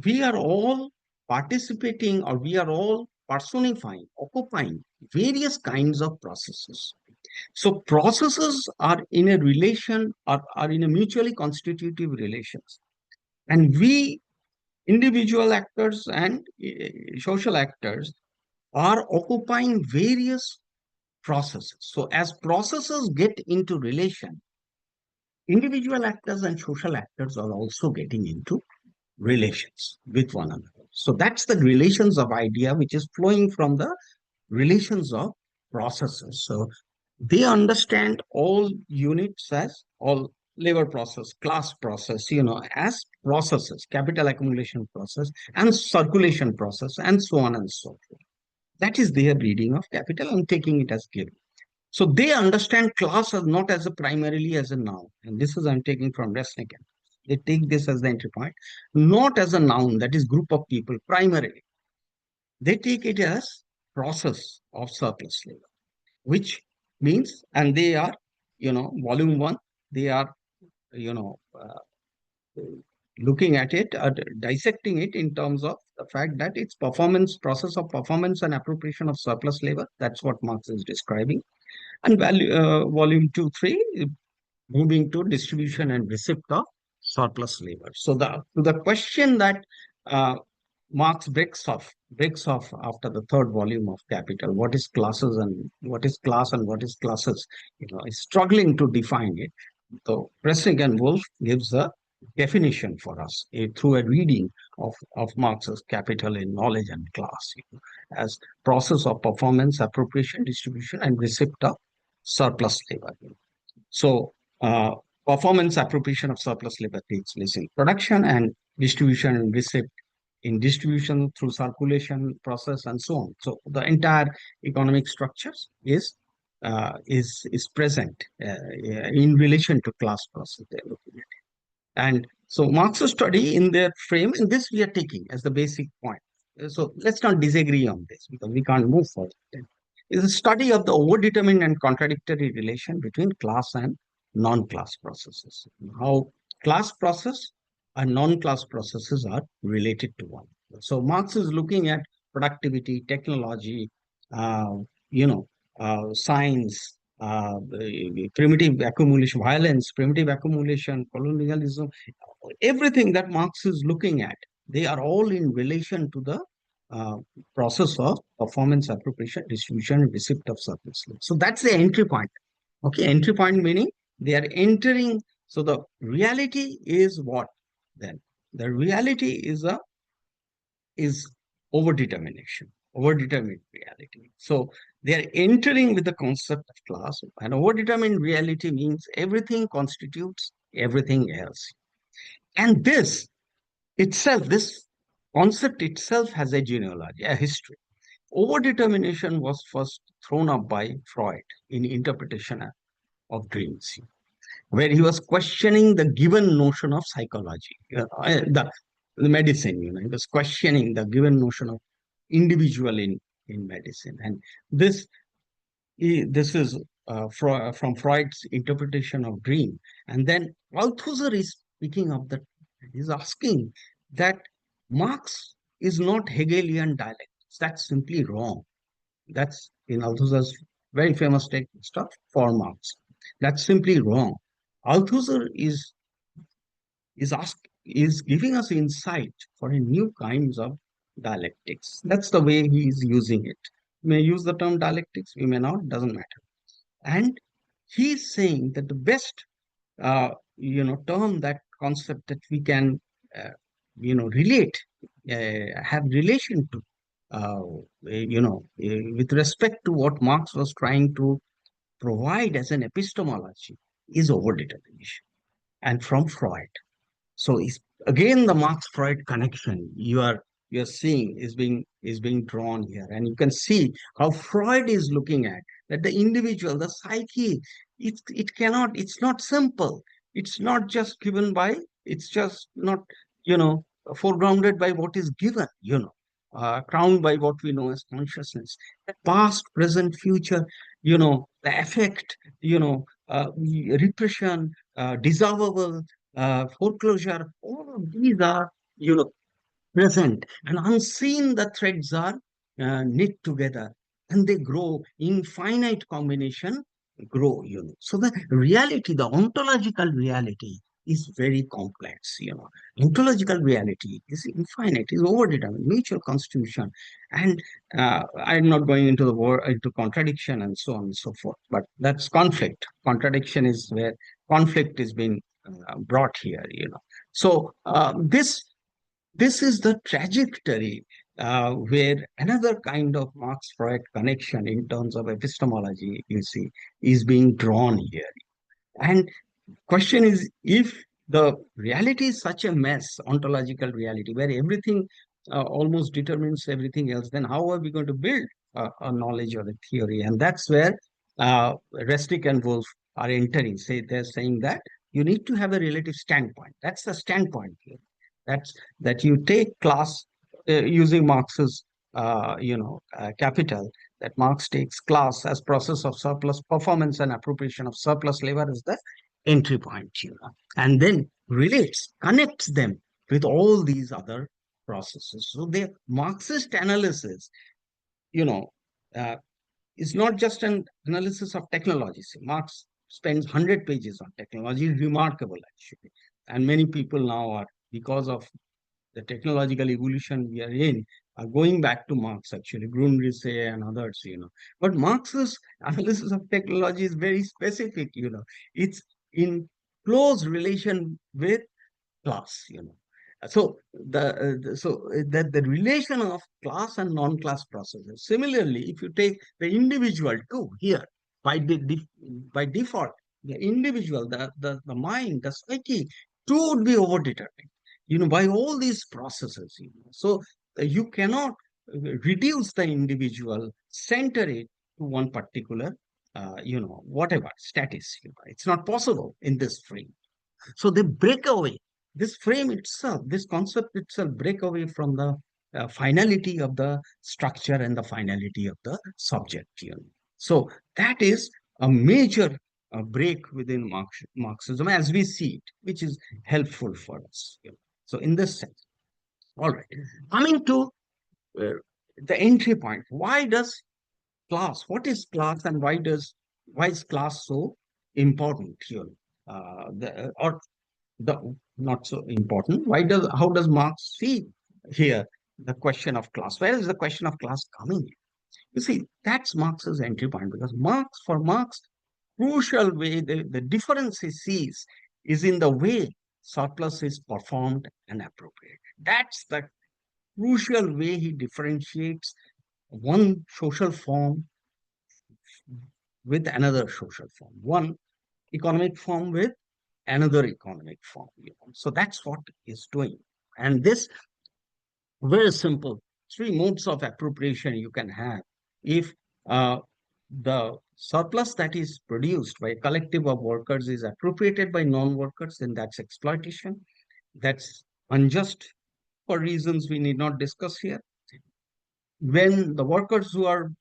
we are all participating, or we are all personifying, occupying various kinds of processes. So processes are in a relation, are in a mutually constitutive relations. And we, individual actors and social actors, are occupying various processes. So as processes get into relation, individual actors and social actors are also getting into relations with one another. So that's the relations of idea, which is flowing from the relations of processes. So they understand all units as all labor process, class process, as processes, capital accumulation process and circulation process, and so on and so forth. That is their reading of capital and taking it as given. So they understand class as not as primarily as a noun. And this is I'm taking from Resnick. They take this as the entry point, not as a noun, that is group of people primarily. They take it as process of surplus labor, which means, and they are, volume one, they are, looking at it, dissecting it in terms of the fact that it's process of performance and appropriation of surplus labor. That's what Marx is describing. And volume 2, 3, moving to distribution and receipt of surplus labor. So the question that uh, Marx breaks off after the third volume of Capital, what is classes and what is class and what is classes, is struggling to define it. So Pressing and Wolf gives a definition for us through a reading of Marx's Capital in Knowledge and Class, as process of performance, appropriation, distribution, and receipt of surplus labor. So uh, performance appropriation of surplus labor takes place in production, and distribution and receipt in distribution through circulation process and so on. So the entire economic structures is present in relation to class process they're looking at. And so Marx's study in their frame, and this we are taking as the basic point. So let's not disagree on this because we can't move forward. Is a study of the overdetermined and contradictory relation between class and non-class processes. How class process and non-class processes are related to one. So Marx is looking at productivity, technology, uh, science, primitive accumulation, violence, primitive accumulation, colonialism, everything that Marx is looking at, they are all in relation to the uh, process of performance appropriation, distribution, and receipt of surplus labor. So that's the entry point. Okay, entry point meaning they are entering. So the reality is what then? The reality is overdetermination, overdetermined reality. So they are entering with the concept of class, and overdetermined reality means everything constitutes everything else. And this itself, this concept itself has a genealogy, a history. Overdetermination was first thrown up by Freud in interpretation of dreams, where he was questioning the given notion of psychology, the medicine, he was questioning the given notion of individual in medicine. And this this is from Freud's interpretation of dream. And then Althusser is speaking of that. He's asking that Marx is not Hegelian dialectics. That's simply wrong. That's in Althusser's very famous text stuff for Marx. That's simply wrong. Althusser is giving us insight for a new kinds of dialectics. That's the way he is using it. We may use the term dialectics, we may not, doesn't matter. And he's saying that the best term, that concept that we can relate, have relation to, with respect to what Marx was trying to provide as an epistemology, is overdetermination, and from Freud. So it's again the Marx-Freud connection you're seeing is being drawn here, and you can see how Freud is looking at that the individual, the psyche, it's not simple. It's not just given by, it's just not foregrounded by what is given, crowned by what we know as consciousness. The past, present, future, the affect, repression, dissolvable, foreclosure, all of these are, present, and unseen the threads are knit together, and they grow in finite combination, grow, So the reality, the ontological reality is very complex, Ontological reality is infinite, is overdetermined, mutual constitution. And I'm not going into the war, into contradiction and so on and so forth, but that's conflict. Contradiction is where conflict is being brought here, So this is the trajectory where another kind of Marx-Freud connection in terms of epistemology, you see, is being drawn here. And question is, if the reality is such a mess, ontological reality, where everything almost determines everything else, then how are we going to build a knowledge or a theory? And that's where Resnick and Wolf are entering. They're saying that You need to have a relative standpoint. That's the standpoint here. That you take class using Marx's capital, that Marx takes class as process of surplus performance and appropriation of surplus labor as the entry point, and then connects them with all these other processes. So the Marxist analysis, you know, uh, is not just an analysis of technology. See, Marx spends 100 pages on technology, remarkable actually. And many people now are, because of the technological evolution we are in, are going back to Marx actually, Grundrisse and others, But Marx's analysis of technology is very specific, It's in close relation with class. So that the relation of class and non-class processes. Similarly, if you take the individual too here, by default, the individual, the mind, the psyche, too would be overdetermined, by all these processes. So you cannot reduce the individual, center it to one particular, whatever status. It's not possible in this frame. So they break away. This frame itself, this concept itself, break away from the finality of the structure and the finality of the subject. So that is a major break within Marxism as we see it, which is helpful for us. So in this sense, all right. Coming to uh, the entry point, what is class, and why is class so important here? Or the not so important. How does Marx see here the question of class? Where is the question of class coming in? You see, that's Marx's entry point, because for Marx, crucial way, the difference he sees is in the way surplus is performed and appropriated. That's the crucial way he differentiates one social form with another social form, one economic form with another economic form. So that's what he's doing. And this very simple, three modes of appropriation you can have. If the surplus that is produced by a collective of workers is appropriated by non-workers, then that's exploitation. That's unjust for reasons we need not discuss here. When the workers or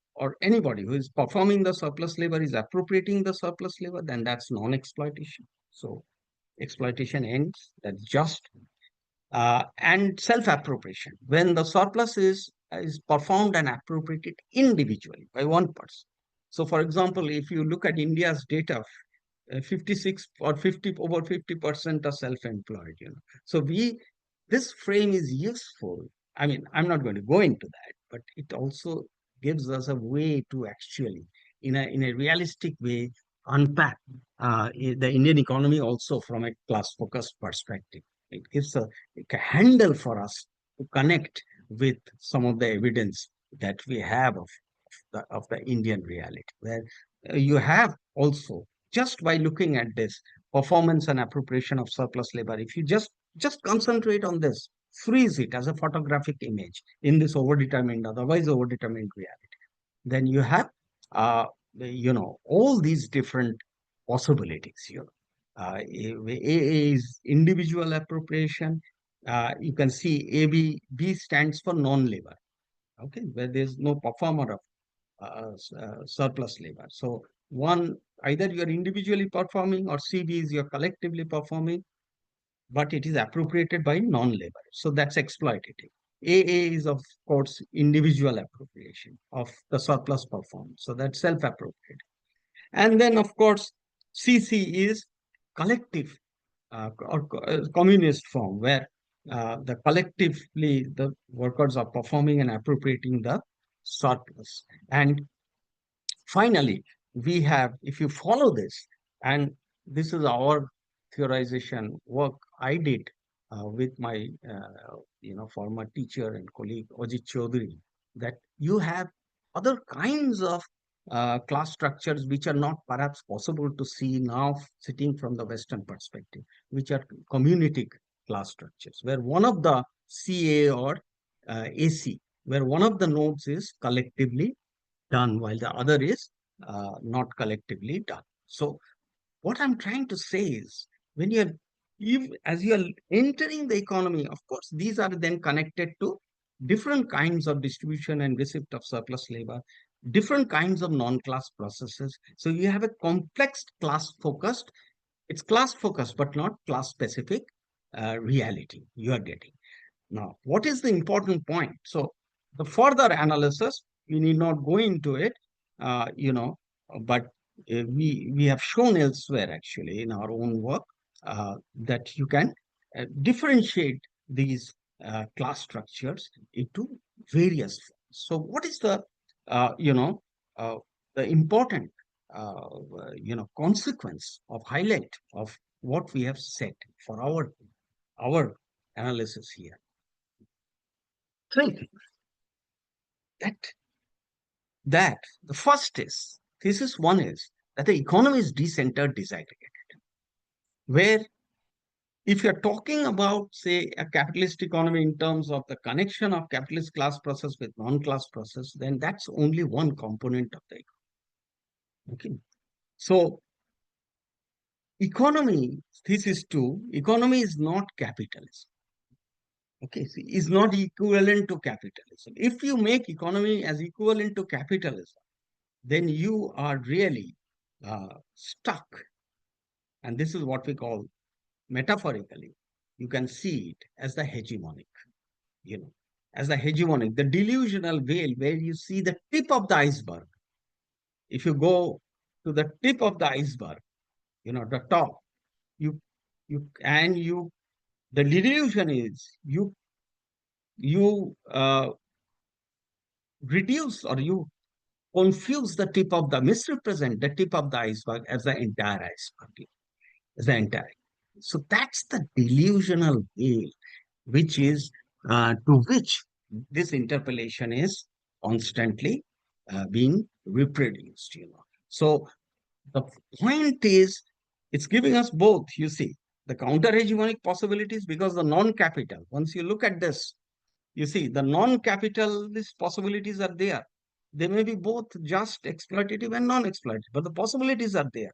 anybody who is performing the surplus labor is appropriating the surplus labor, then that's non-exploitation. So exploitation ends, that's just. And self-appropriation, when the surplus is performed and appropriated individually by one person. So for example, if you look at India's data, 56 or 50 over 50% are self-employed. So this frame is useful. I mean, I'm not going to go into that, but it also gives us a way to actually, in a realistic way, unpack the Indian economy also from a class-focused perspective. It gives a handle for us to connect with some of the evidence that we have of the Indian reality, where you have also, just by looking at this performance and appropriation of surplus labor, if you just concentrate on this, freeze it as a photographic image in this otherwise overdetermined reality, then you have all these different possibilities. A is individual appropriation. You can see B stands for non-labor, okay, where there's no performer of surplus labor. So either you're individually performing, or CB is you're collectively performing, but it is appropriated by non-labor. So that's exploitative. AA is, of course, individual appropriation of the surplus performed. So that's self-appropriated. And then, of course, CC is collective or communist form, where collectively the workers are performing and appropriating the surplus. And finally, we have, if you follow this, and this is our theorization work I did with my former teacher and colleague Ajit Chaudhary, that you have other kinds of class structures which are not perhaps possible to see now sitting from the Western perspective, which are community class structures, where one of the CA or AC, where one of the nodes is collectively done while the other is not collectively done. So what I'm trying to say is when as you are entering the economy, of course, these are then connected to different kinds of distribution and receipt of surplus labor, different kinds of non-class processes. So you have a complex class focused, it's class focused, but not class specific reality you are getting. Now, what is the important point? So the further analysis, we need not go into it, but we have shown elsewhere actually in our own work that you can differentiate these class structures into various forms. So what is the, uh, the important, consequence of highlight of what we have said for our analysis here? Think that the first is, thesis one is that the economy is decentered, disaggregated, where if you're talking about, say, a capitalist economy in terms of the connection of capitalist class process with non-class process, then that's only one component of the economy. Okay. So economy, thesis two, economy is not capitalism. Okay, see, is not equivalent to capitalism. If you make economy as equivalent to capitalism, then you are really stuck. And this is what we call, metaphorically, you can see it as the hegemonic, as the hegemonic, the delusional veil where you see the tip of the iceberg. If you go to the tip of the iceberg, the top, the delusion is you reduce or you confuse the tip of the, misrepresent the tip of the iceberg as the entire iceberg, as the entire. So that's the delusional veil, which is to which this interpellation is constantly being reproduced. So the point is, it's giving us both, you see, the counter-hegemonic possibilities, because the non-capital, once you look at this, you see the non-capitalist possibilities are there. They may be both just exploitative and non-exploitative, but the possibilities are there.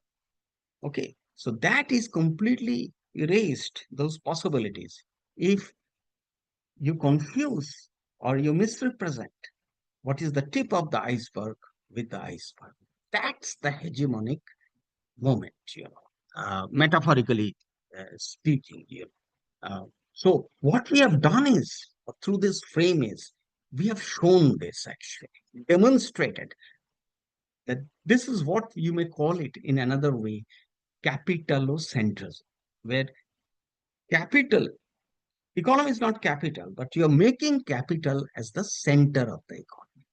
Okay, so that is completely erased, those possibilities, if you confuse or you misrepresent what is the tip of the iceberg with the iceberg. That's the hegemonic moment, metaphorically speaking. So what we have done is, through this frame is, we have shown this actually, demonstrated that this is what you may call it in another way, capitalocentrism, where capital, economy is not capital, but you're making capital as the center of the economy.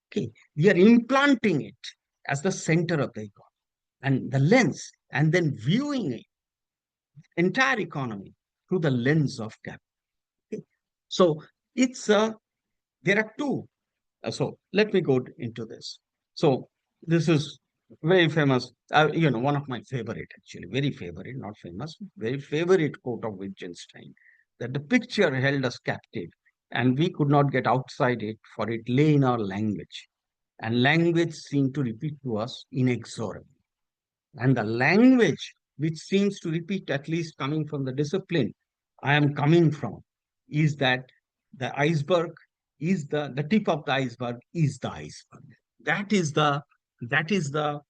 Okay, we are implanting it as the center of the economy and the lens, and then viewing it, entire economy, through the lens of capital. Okay. So it's there are two. So let me go into this. So this is very famous, one of my favorite, actually, very favorite, not famous, very favorite quote of Wittgenstein, that the picture held us captive and we could not get outside it, for it lay in our language. And language seemed to repeat to us inexorably. And the language which seems to repeat, at least coming from the discipline I am coming from, is that the iceberg is the tip of the iceberg is the iceberg. That is the that is the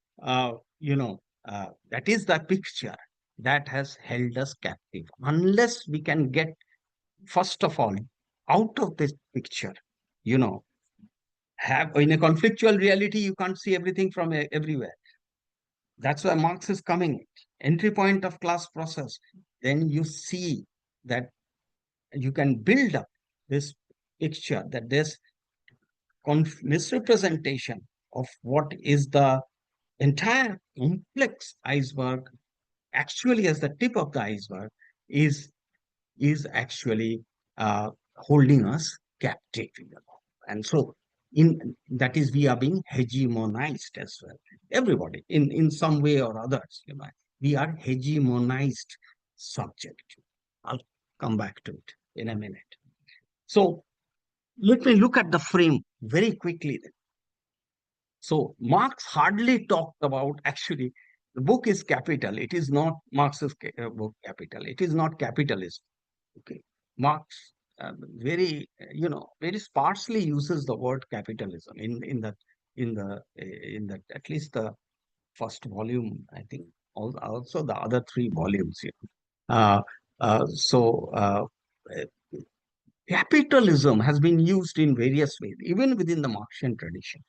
picture that has held us captive. Unless we can get, first of all, out of this picture, have in a conflictual reality, you can't see everything from everywhere. That's why Marx is coming. Entry point of class process. Then you see that you can build up this picture, that this misrepresentation of what is the entire complex iceberg, actually as the tip of the iceberg, is actually holding us captive. And so in that is, we are being hegemonized as well. Everybody in some way or others, we are hegemonized subject. I'll come back to it in a minute. So let me look at the frame very quickly then. So Marx hardly talked about, actually, The book is capital. It is not Marx's book Capital. It is not capitalism. Okay. Marx very sparsely uses the word capitalism in the at least the first volume, I think, also the other three volumes here. Uh, so capitalism has been used in various ways, even within the Marxian tradition.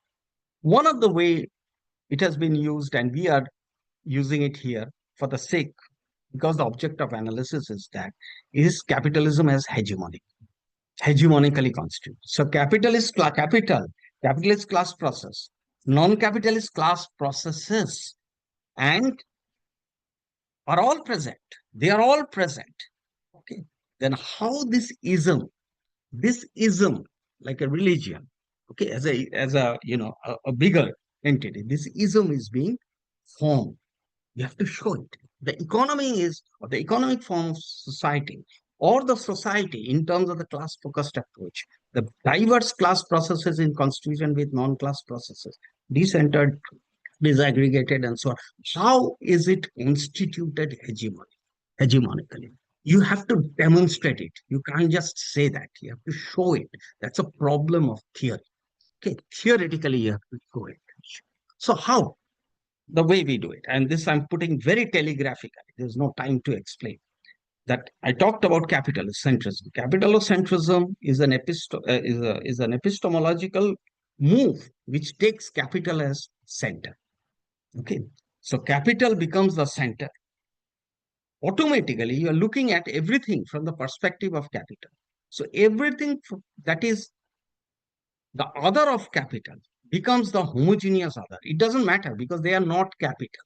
One of the way it has been used, and we are using it here for the sake, because the object of analysis is that, is capitalism as hegemonically constituted. So capitalist class process, non-capitalist class processes, and are all present. They are all present. Okay. Then how this ism, like a religion, okay, as a bigger entity, this ism is being formed. You have to show it. The economy is, or the economic form of society, or the society in terms of the class focused approach, the diverse class processes in constitution with non-class processes, decentered, disaggregated, and so on. How is it constituted hegemonically? You have to demonstrate it. You can't just say that. You have to show it. That's a problem of theory. Okay, theoretically, you have to show it. So how? The way we do it, and this I'm putting very telegraphically. There's no time to explain that. I talked about capitalocentrism. Capitalocentrism is an epistemological move which takes capital as center. Okay, so capital becomes the center. Automatically, you are looking at everything from the perspective of capital. So everything that is the other of capital becomes the homogeneous other. It doesn't matter because they are not capital.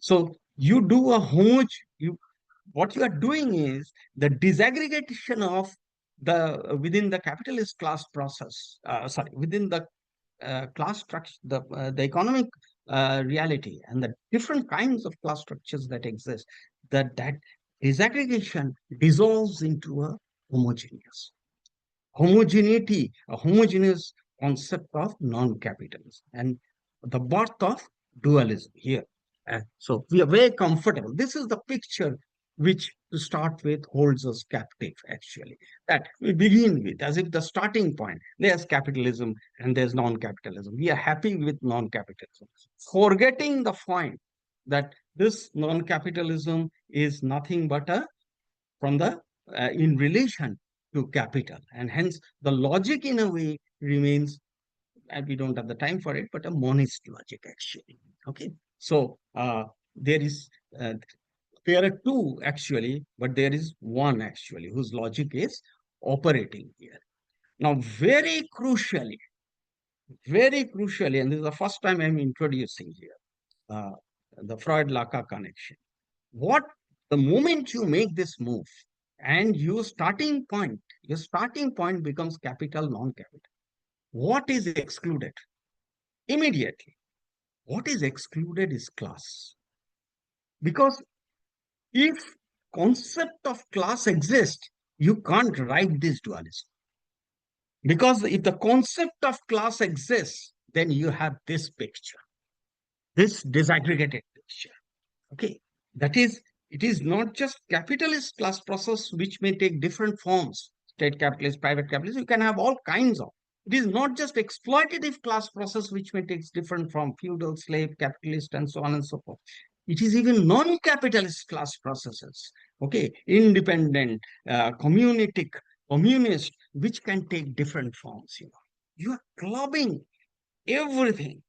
So you do a what you are doing is the disaggregation of within the capitalist class process, within the class structure, the economic reality, and the different kinds of class structures that exist, that disaggregation dissolves into a homogeneous homogeneity, a homogeneous concept of non-capitalism, and the birth of dualism here. And so we are very comfortable. This is the picture which, to start with, holds us captive, actually. That we begin with, as if the starting point, there's capitalism and there's non-capitalism. We are happy with non-capitalism, forgetting the point that this non-capitalism is nothing but from the in relation to capital, and hence the logic in a way remains, and we don't have the time for it, but a monist logic, actually. Okay, so there is there are two, actually, but there is one, actually, whose logic is operating here. Now, very crucially, and this is the first time I'm introducing here the Freud-Lacan connection. What The moment you make this move, and your starting point becomes capital, non-capital. What is excluded? Immediately, what is excluded is class. Because if concept of class exists, you can't write this dualism. Because if the concept of class exists, then you have this picture, this disaggregated picture. Okay, that is, it is not just capitalist class process which may take different forms, state capitalist, private capitalist, you can have all kinds of. It is not just exploitative class process which may take different from feudal, slave, capitalist, and so on and so forth. It is even non-capitalist class processes, okay, independent, communist, which can take different forms. You are clubbing everything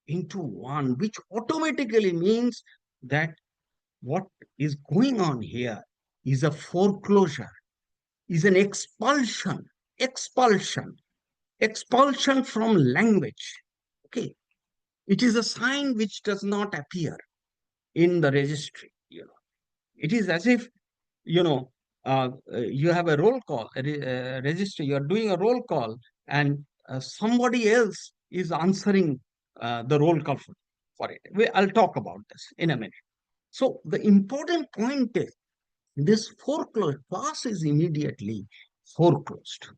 into one, which automatically means that what is going on here is a foreclosure, is an expulsion from language. Okay, it is a sign which does not appear in the registry. It is as if you have a roll call, a registry. You are doing a roll call, and somebody else is answering the roll call for it. I'll talk about this in a minute. So the important point is this foreclosed class is immediately foreclosed.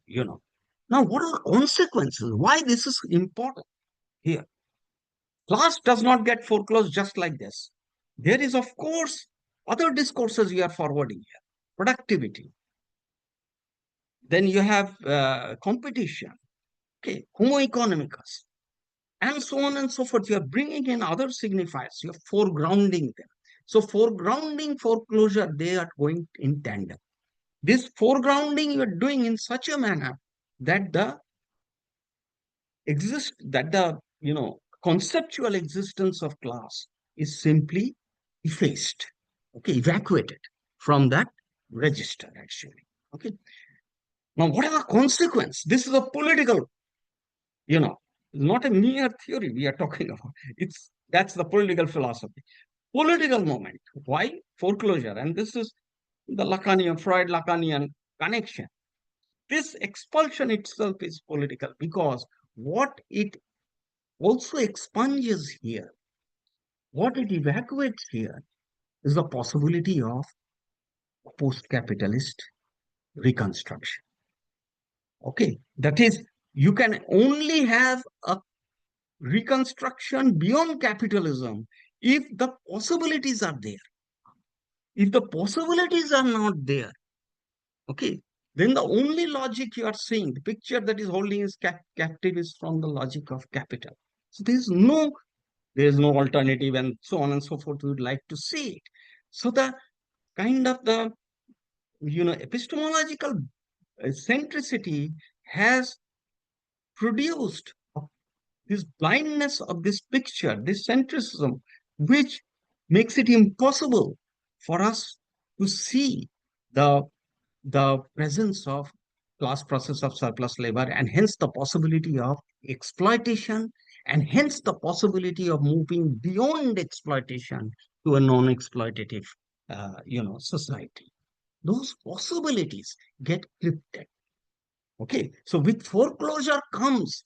Now, what are consequences? Why this is important here? Class does not get foreclosed just like this. There is, of course, other discourses you are forwarding here. Productivity. Then you have competition. Okay, homo economicus, and so on and so forth. You are bringing in other signifiers. You are foregrounding them. So foregrounding, foreclosure, they are going in tandem. This foregrounding you are doing in such a manner that the conceptual existence of class is simply effaced, okay, evacuated from that register actually. Okay. Now, what are the consequences? This is a political, not a mere theory we are talking about. That's the political philosophy. Political moment. Why? Foreclosure. And this is the Lacanian, Freud-Lacanian connection. This expulsion itself is political because what it also expunges here, what it evacuates here, is the possibility of post-capitalist reconstruction. Okay, that is, you can only have a reconstruction beyond capitalism if the possibilities are there. If the possibilities are not there, okay, then the only logic you are seeing, the picture that is holding is captive is from the logic of capital. So there is no alternative, and so on and so forth. We would like to see it. So the kind of the epistemological centricity has produced this blindness of this picture, this centricism, which makes it impossible for us to see the presence of class process of surplus labor, and hence the possibility of exploitation, and hence the possibility of moving beyond exploitation to a non-exploitative society. Those possibilities get crypted. Okay, so with foreclosure comes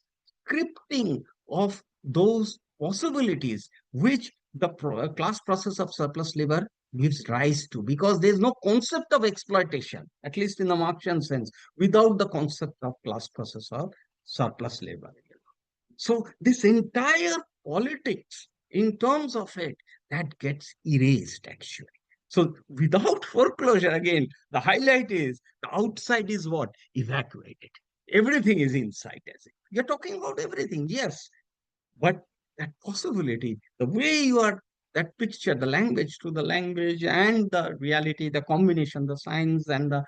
scripting of those possibilities which the class process of surplus labor gives rise to, because there is no concept of exploitation, at least in the Marxian sense, without the concept of class process of surplus labor. So this entire politics in terms of it, that gets erased actually. So without foreclosure, again, the highlight is the outside is what? Evacuated. Everything is inside. You're talking about everything, yes. But that possibility, the way you are, that picture, the language to the language and the reality, the combination, the science and the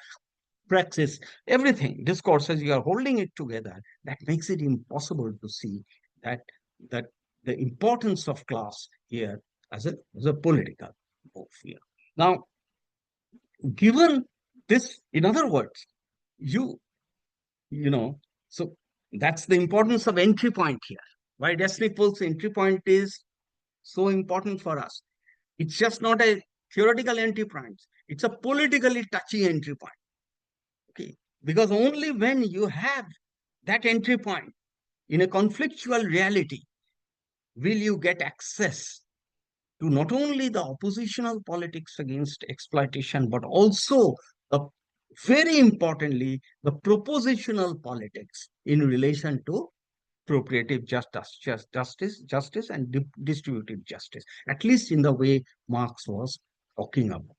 praxis, everything, discourses, you are holding it together, that makes it impossible to see that the importance of class here as a political move here. Now, given this, in other words, you know, so that's the importance of entry point here. Why Destiny Pulse entry point is so important for us. It's just not a theoretical entry point. It's a politically touchy entry point. Okay, because only when you have that entry point in a conflictual reality will you get access to not only the oppositional politics against exploitation, but also very importantly, the propositional politics in relation to appropriative justice and distributive justice, at least in the way Marx was talking about.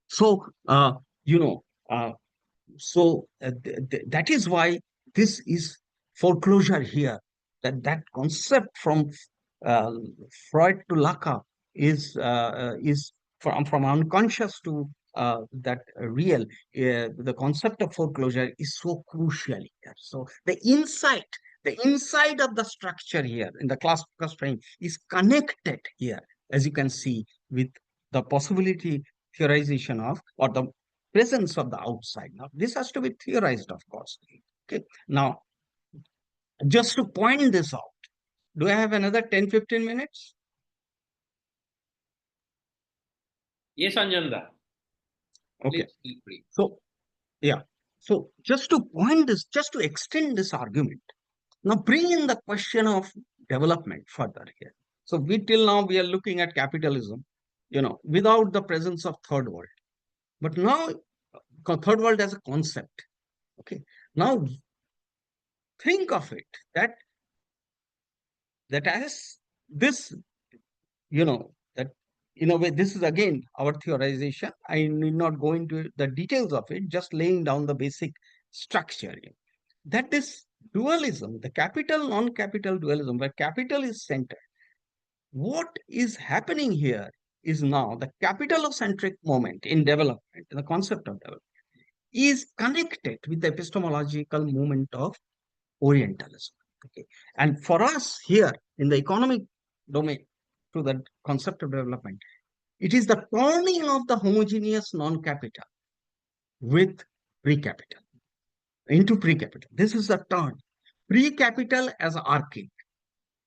So, you know, uh, that is why this is foreclosure here. That concept from uh, Freud to Lacan is from unconscious to that real. The concept of foreclosure is so crucial here. So the inside of the structure here in the classical frame is connected here, as you can see, with the possibility theorization of, or the presence of the outside. Now, this has to be theorized, of course. Okay. Now, just to point this out, do I have another 10-15 minutes? Yes, Anjanda. Okay. Please feel free. So, yeah. So, just to point this, just to extend this argument, now bring in the question of development further here. So, till now we are looking at capitalism, without the presence of third world. But now, third world as a concept. Okay. Now, think of it that as this, that in a way, this is again our theorization. I need not go into the details of it, just laying down the basic structure. That this dualism, the capital non-capital dualism, where capital is centered, what is happening here is now the capitalocentric moment in development, the concept of development, is connected with the epistemological movement of Orientalism. Okay. And for us here in the economic domain, through the concept of development, it is the turning of the homogeneous non-capital with pre-capital into pre-capital. This is the turn. Pre-capital as archaic,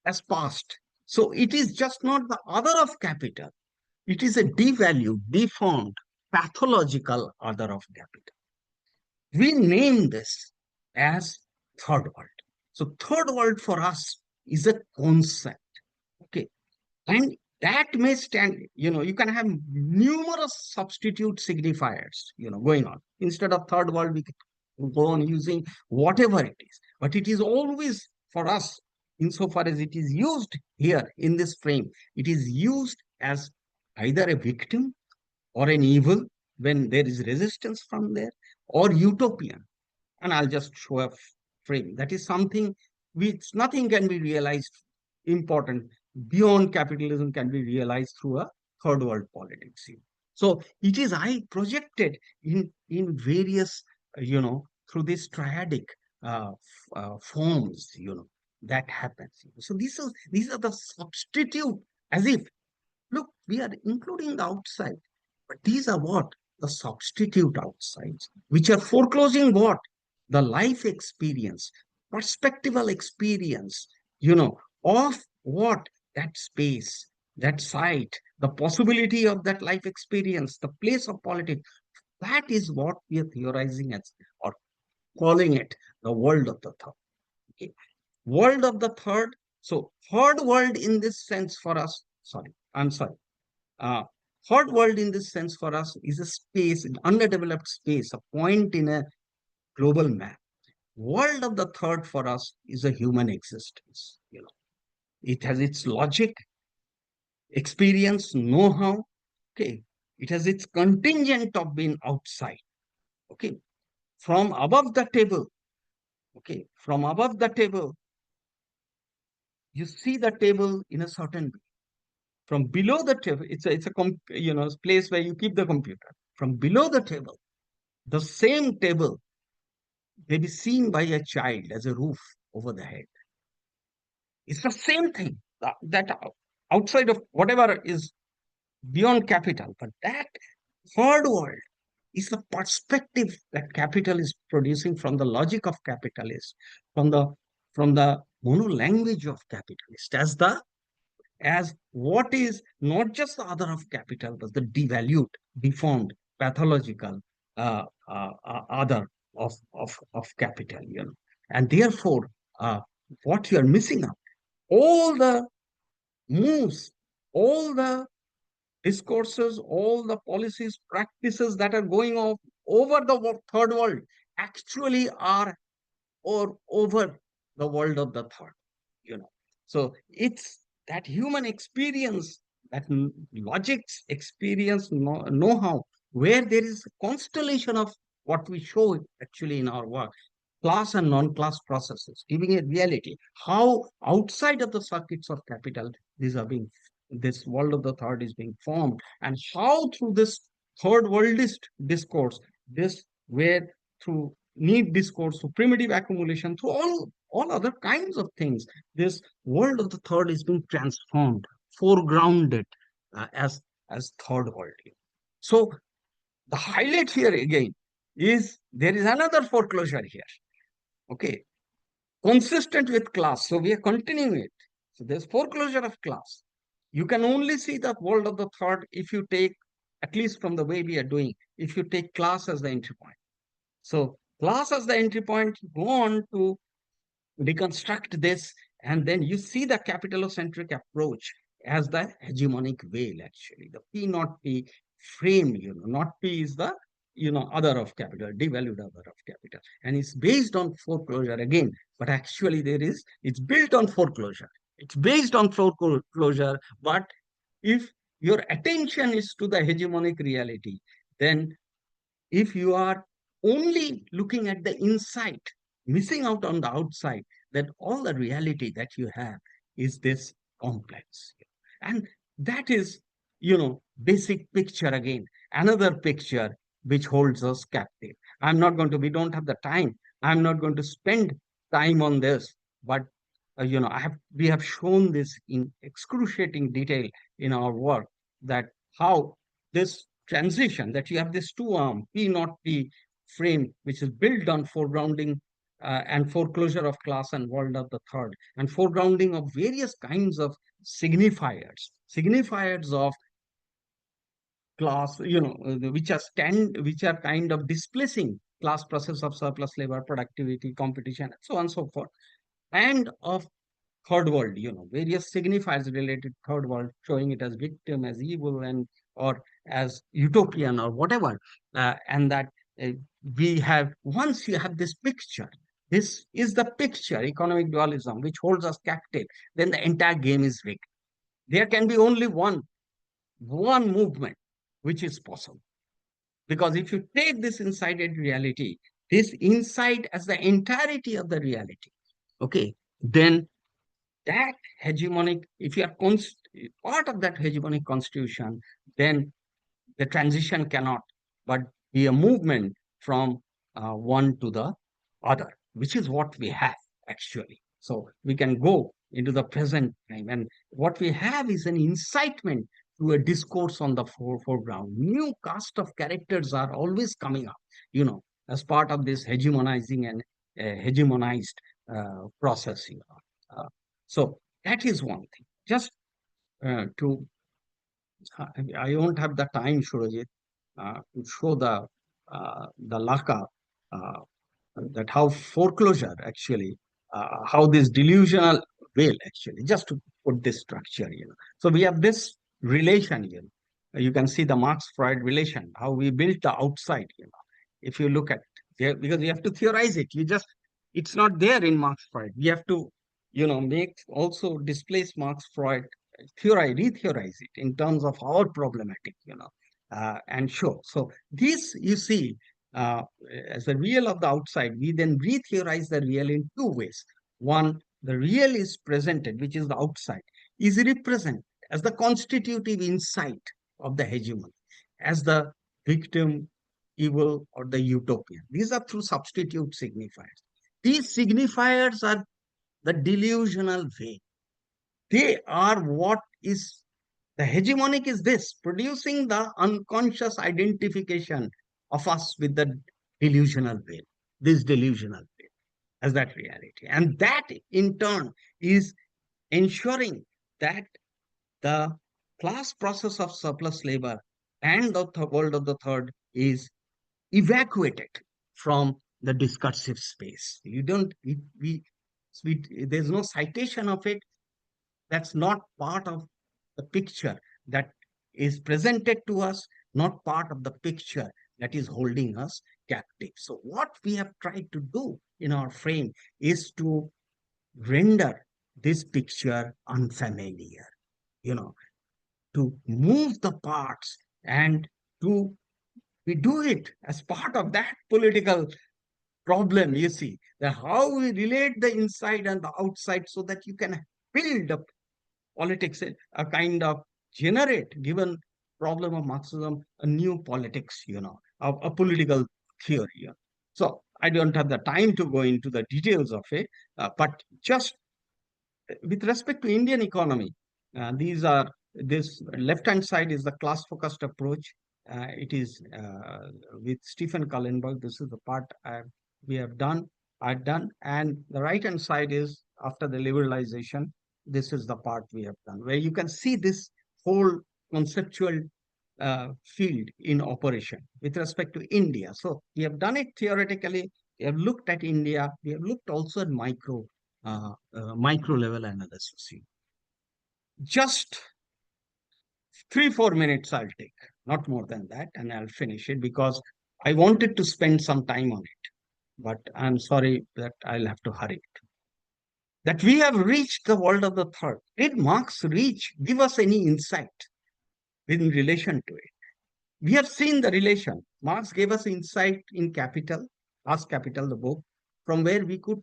as past. So it is just not the other of capital. It is a devalued, deformed, pathological other of capital. We name this as third world. So third world for us is a concept. Okay. And that may stand, you can have numerous substitute signifiers, going on. Instead of third world, we can go on using whatever it is. But it is always for us, insofar as it is used here in this frame, it is used as either a victim or an evil when there is resistance from there, or utopian. And I'll just show a frame. That is something which nothing can be realized important beyond capitalism can be realized through a third world politics. So it is I projected in various, through these triadic forms, that happens. So these are the substitute, as if, look, we are including the outside, but these are what? The substitute outsides, which are foreclosing what? The life experience, perspectival experience, of what? That space, that site, the possibility of that life experience, the place of politics. That is what we are theorizing as, or calling it, the world of the third. Okay. World of the third. So third world in this sense for us, I'm sorry. Third world in this sense for us is a space, an underdeveloped space, a point in a global map. World of the third for us is a human existence. It has its logic, experience, know-how. Okay. It has its contingent of being outside. Okay. From above the table. Okay. From above the table, you see the table in a certain way. From below the table, it's a place where you keep the computer. From below the table, the same table may be seen by a child as a roof over the head. It's the same thing that outside of whatever is beyond capital, but that third world is the perspective that capital is producing from the logic of capitalist, from the mono language of capitalist, as what is not just the other of capital, but the devalued, deformed, pathological other of capital, And therefore, what you are missing out, all the moves, all the discourses, all the policies, practices that are going on over the third world actually are or over the world of the third, So it's that human experience, that logics experience, know-how, where there is a constellation of what we show actually in our work, class and non-class processes, giving a reality, how outside of the circuits of capital, this world of the third is being formed, and how through this third worldist discourse, this where through need discourse, through primitive accumulation, through all other kinds of things, this world of the third is being transformed, foregrounded as third world. So the highlight here again is there is another foreclosure here. Okay, consistent with class. So we are continuing it. So there's foreclosure of class. You can only see the world of the third if you take, at least from the way we are doing, if you take class as the entry point. So class as the entry point, you go on to deconstruct this, and then you see the capitalocentric approach as the hegemonic veil, actually. The P not P frame, not P is the other of capital, devalued other of capital. And it's based on foreclosure again, but actually it's built on foreclosure. It's based on foreclosure, but if your attention is to the hegemonic reality, then if you are only looking at the inside, missing out on the outside, then all the reality that you have is this complex. And that is, basic picture again, another picture which holds us captive. We don't have the time. I'm not going to spend time on this, but we have shown this in excruciating detail in our work, that how this transition, that you have this two-arm P not P frame, which is built on foregrounding and foreclosure of class and world of the third, and foregrounding of various kinds of signifiers of class, which are kind of displacing class process of surplus labor, productivity, competition, and so on and so forth, and of third world, various signifiers related to third world, showing it as victim, as evil, and or as utopian or whatever. And that uh, once you have this picture, this is the picture, economic dualism, which holds us captive, then the entire game is rigged. There can be only one movement which is possible. Because if you take this inside reality, this inside as the entirety of the reality, okay, then that hegemonic, if you are part of that hegemonic constitution, then the transition cannot but be a movement from one to the other, which is what we have actually. So we can go into the present time, and what we have is an incitement to a discourse on the foreground. New cast of characters are always coming up, as part of this hegemonizing and hegemonized process. So that is one thing. Just to, I won't have the time, Surajit, to show the Laka, uh, that how foreclosure actually, how this delusional veil actually, just to put this structure, So we have this relation here. You can see the Marx-Freud relation, how we built the outside, If you look at it, because you have to theorize it. It's not there in Marx-Freud. We have to, also displace Marx-Freud, re-theorize it in terms of our problematic, and show. So this, you see, as the real of the outside, we then re-theorize the real in two ways. One, the real is presented, which is the outside, is represented as the constitutive insight of the hegemony, as the victim, evil, or the utopian. These are through substitute signifiers. These signifiers are the delusional way. They are what is the hegemonic is this, producing the unconscious identification of us with the delusional veil, this delusional veil as that reality. And that in turn is ensuring that the class process of surplus labor and the world of the third is evacuated from the discursive space. You don't, there's no citation of it. That's not part of the picture that is presented to us, not part of the picture that is holding us captive. So what we have tried to do in our frame is to render this picture unfamiliar, to move the parts, and we do it as part of that political problem, you see, that how we relate the inside and the outside so that you can build up politics, a kind of generate, given problem of Marxism, a new politics, a political theory. So I don't have the time to go into the details of it, but just with respect to Indian economy, this left-hand side is the class-focused approach. It is with Stephen Kallenberg. This is the part I've done, and the right-hand side is after the liberalization. This is the part we have done, where you can see this whole conceptual field in operation with respect to India. So we have done it theoretically. We have looked at India. We have looked also at micro level analysis. Just 3-4 minutes I'll take, not more than that, and I'll finish it because I wanted to spend some time on it, but I'm sorry that I'll have to hurry it. that we have reached the world of the third. Did Marx give us any insight in relation to it? We have seen the relation. Marx gave us insight in Capital, As Capital, the book, from where we could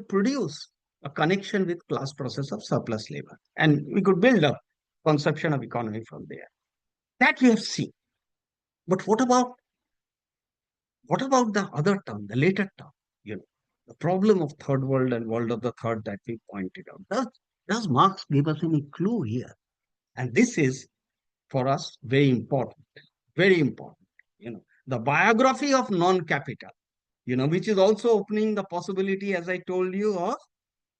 produce a connection with class process of surplus labor. And we could build a conception of economy from there. That we have seen. But what about the other term, the later term? The problem of third world and world of the third that we pointed out. Does Marx give us any clue here? And this is for us very important, very important. The biography of non-capital, which is also opening the possibility, as I told you, of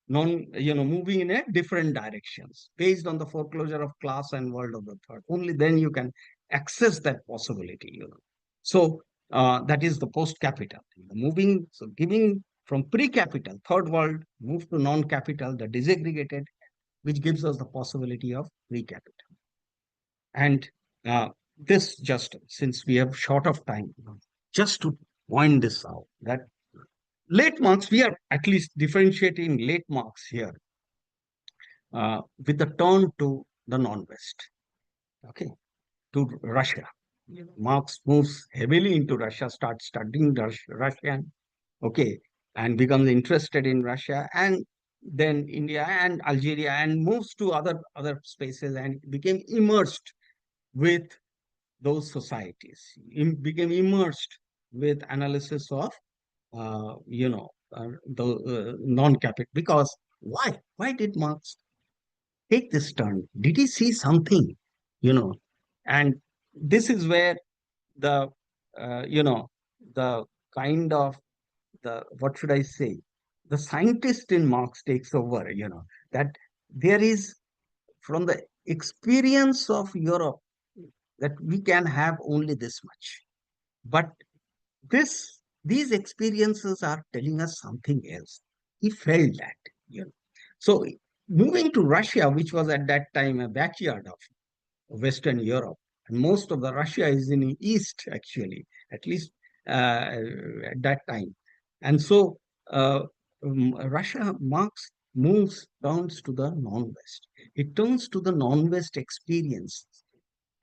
moving in a different directions based on the foreclosure of class and world of the third. Only then you can access that possibility. So that is the post-capital. Giving from pre-capital, third world, move to non-capital, the disaggregated, which gives us the possibility of pre-capital. And this, just since we have short of time, just to point this out, that late Marx, we are at least differentiating late Marx here with the turn to the non-West, okay, to Russia. Marx moves heavily into Russia, starts studying Russian, okay, and becomes interested in Russia, and then India and Algeria, and moves to other spaces and became immersed with those societies, became immersed with analysis of the non-capital. Because why did Marx take this turn? Did he see something? And this is where the the kind of what should I say, the scientist in Marx takes over. That there is, from the experience of Europe, that we can have only this much, but these experiences are telling us something else. He felt that. So moving to Russia, which was at that time a backyard of Western Europe, and most of the Russia is in the east, actually, at least at that time. And so Russia, Marx turns to the non-West. It turns to the non-West experience.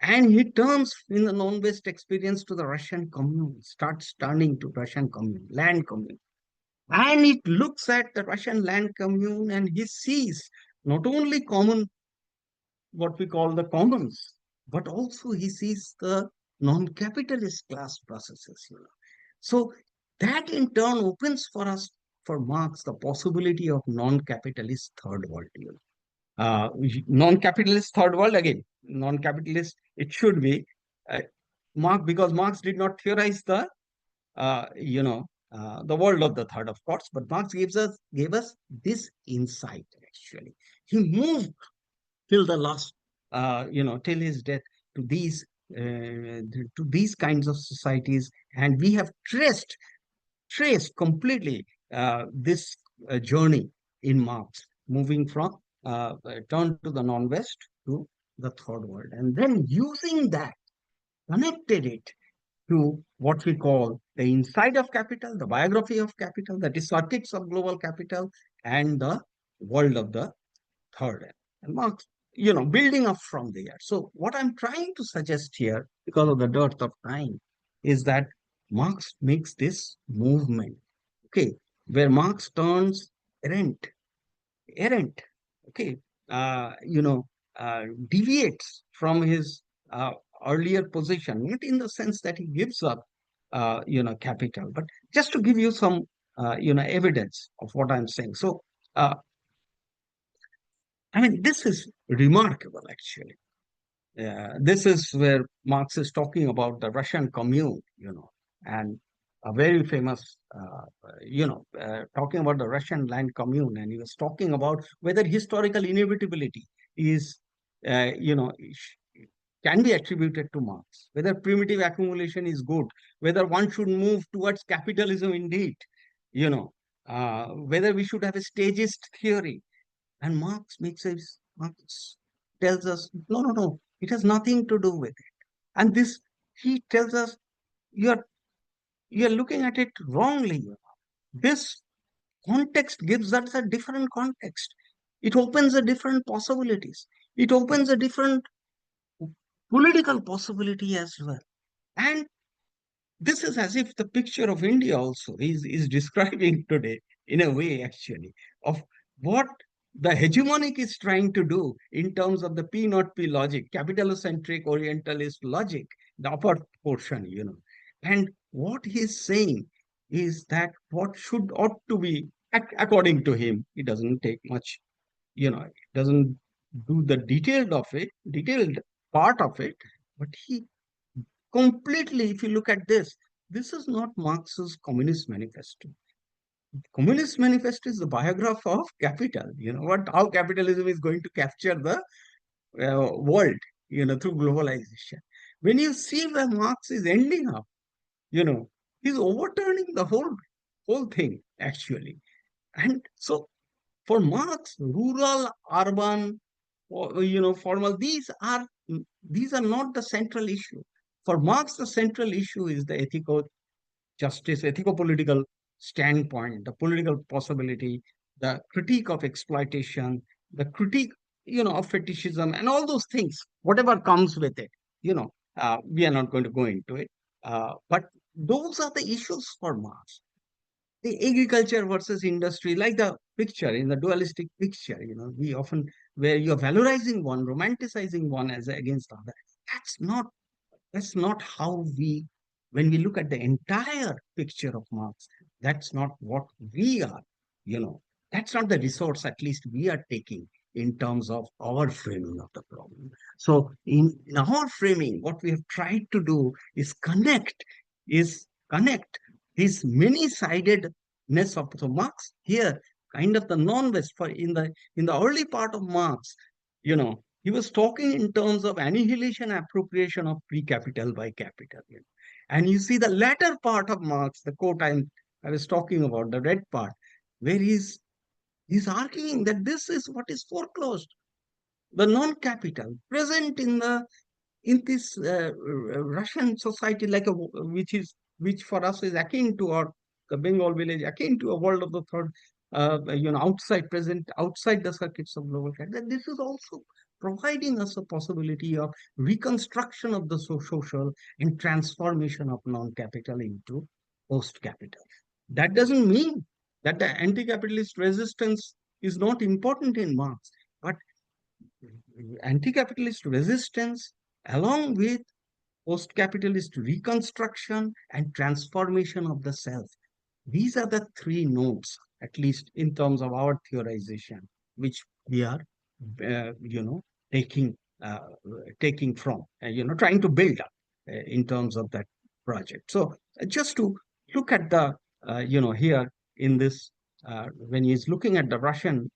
And he turns in the non-West experience to the Russian commune, starts turning to Russian commune, land commune. And it looks at the Russian land commune and he sees not only what we call the commons, but also he sees the non-capitalist class processes. So that in turn opens for us, for Marx, the possibility of non-capitalist third world. Non-capitalist third world, again, non-capitalist, it should be because Marx did not theorize the world of the third, of course, but Marx gave us this insight. Actually, he moved till the last, till his death, to these kinds of societies, and we have traced completely this journey in Marx, moving from turn to the non-West to the third world, and then using that, connected it to what we call the inside of capital, the biography of capital, that is circuits of global capital, and the world of the third. And Marx, building up from there. So what I'm trying to suggest here, because of the dearth of time, is that Marx makes this movement, okay, where Marx turns errant, okay, deviates from his earlier position, not in the sense that he gives up, capital, but just to give you some, evidence of what I'm saying. So, I mean, this is remarkable, actually. This is where Marx is talking about the Russian commune, and a very famous, talking about the Russian land commune, and he was talking about whether historical inevitability is, can be attributed to Marx, whether primitive accumulation is good, whether one should move towards capitalism indeed, whether we should have a stagist theory. And Marx tells us, no, it has nothing to do with it. And this, he tells us, you're looking at it wrongly. This context gives us a different context. It opens a different possibilities. It opens a different political possibility as well. And this is as if the picture of India also is describing today, in a way, actually, of what the hegemonic is trying to do in terms of the P not P logic, capitalocentric Orientalist logic, the upper portion, And what he's saying is that what should ought to be, according to him, it doesn't take much, it doesn't do the detailed part of it, but he completely, if you look at this is not Marx's Communist Manifesto. Communist Manifesto is the biography of capital, how capitalism is going to capture the world, through globalization. When you see where Marx is ending up, he's overturning the whole thing, actually. And so for Marx, rural, urban, formal, these are not the central issue. For Marx, the central issue is the ethical justice, ethico-political standpoint, the political possibility, the critique of exploitation, the critique, of fetishism, and all those things, whatever comes with it. We are not going to go into it, but those are the issues for Marx. The agriculture versus industry, like the picture in the dualistic picture, we often, where you're valorizing one, romanticizing one as against the other. That's not how when we look at the entire picture of Marx, that's not what we are, you know, that's not the resource, at least we are taking in terms of our framing of the problem. So in our framing, what we have tried to do is connect this many-sidedness of so Marx here, kind of the non-West for in the early part of Marx, he was talking in terms of annihilation, appropriation of pre-capital by capital. And you see the latter part of Marx, the quote I was talking about, the red part, where he's arguing that this is what is foreclosed. The non-capital present in this Russian society, which for us is akin to, or the Bengal village, akin to a world of the third, outside the circuits of global capital. This is also providing us a possibility of reconstruction of the social and transformation of non-capital into post-capital. That doesn't mean that the anti-capitalist resistance is not important in Marx, but anti-capitalist resistance along with post-capitalist reconstruction and transformation of the self. These are the three nodes, at least in terms of our theorization, which we are, taking from, trying to build up in terms of that project. So just to look at the, here in this, when he's looking at the Russian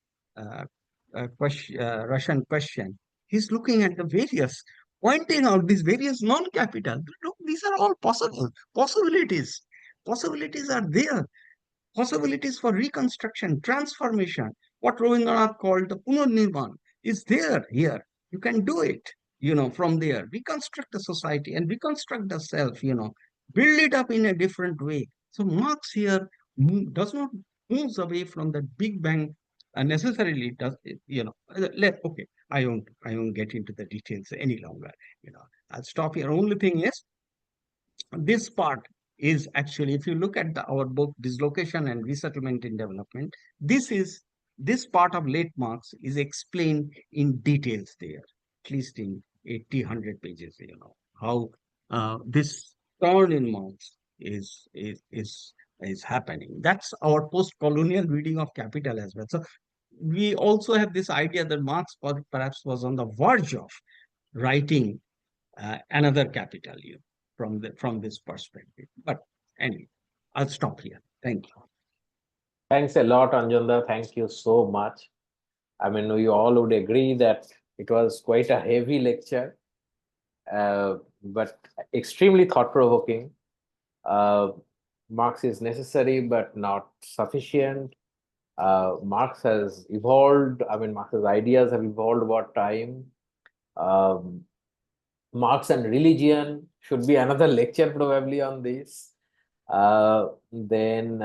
Russian question, he's looking at the various, pointing out these various non-capital. Look, these are all possibilities. Possibilities are there. Possibilities for reconstruction, transformation. What Rabindranath called the Punarnirman is there here. You can do it, from there. Reconstruct the society and reconstruct the self, build it up in a different way. So Marx here does not moves away from the Big Bang necessarily does it, okay, I won't get into the details any longer. I'll stop here. Only thing is, this part is actually, if you look at our book Dislocation and Resettlement in Development, this part of late Marx is explained in details there, at least in 80-100 pages. How this turn in Marx is happening. That's our post-colonial reading of Capital as well. So we also have this idea that Marx perhaps was on the verge of writing another Capital, from this perspective. But anyway, I'll stop here. Thank you. Thanks a lot, Anjanda. Thank you so much. I mean, we all would agree that it was quite a heavy lecture, but extremely thought-provoking. Marx is necessary, but not sufficient. Marx has evolved. I mean, Marx's ideas have evolved over time. Marx and religion should be another lecture probably on this. Then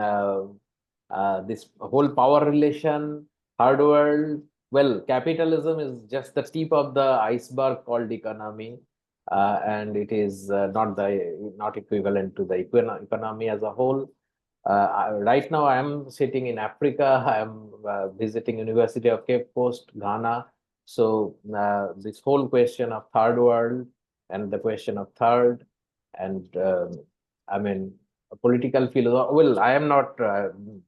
this whole power relation, third world. Well, capitalism is just the tip of the iceberg called economy, and it is not equivalent to the economy as a whole. Right now, I am sitting in Africa. I am visiting University of Cape Coast, Ghana. So this whole question of third world and the question of third, and I mean, a political philosophy. Well, I am not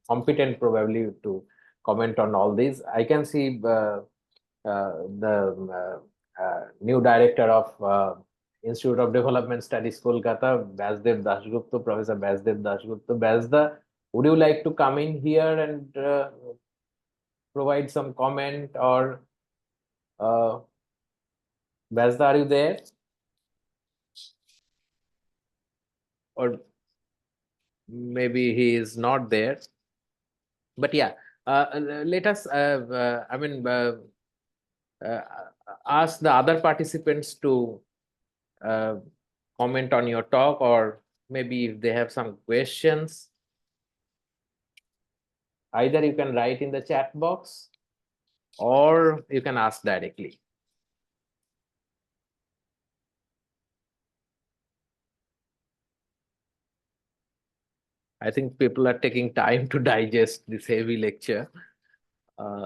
competent probably to comment on all these. I can see the new director of Institute of Development Studies, Kolkata, Basdev Dasgupta, Professor Basdev Dasgupta. Basda, would you like to come in here and provide some comment, or Basda, are you there? Or maybe he is not there. But yeah, let us, uh, ask the other participants to uh, comment on your talk, or maybe if they have some questions, either you can write in the chat box or you can ask directly. I think people are taking time to digest this heavy lecture.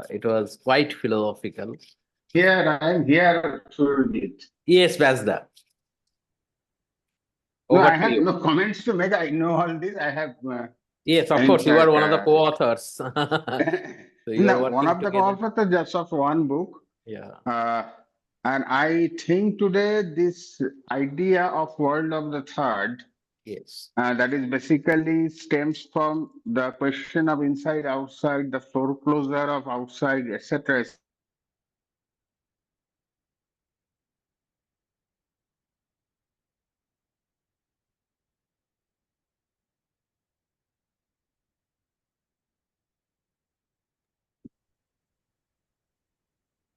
It was quite philosophical. Here, I'm here to it. Yes, Basda. No, Over I to have you. no comments to make. I know all this. I have. Yes, of in course, you are fact, one of the co-authors. So you are no, one working of the together. co-authors just of one book. Yeah. And I think today this idea of world of the third, Yes. that is basically stems from the question of inside, outside, the foreclosure of outside, etc.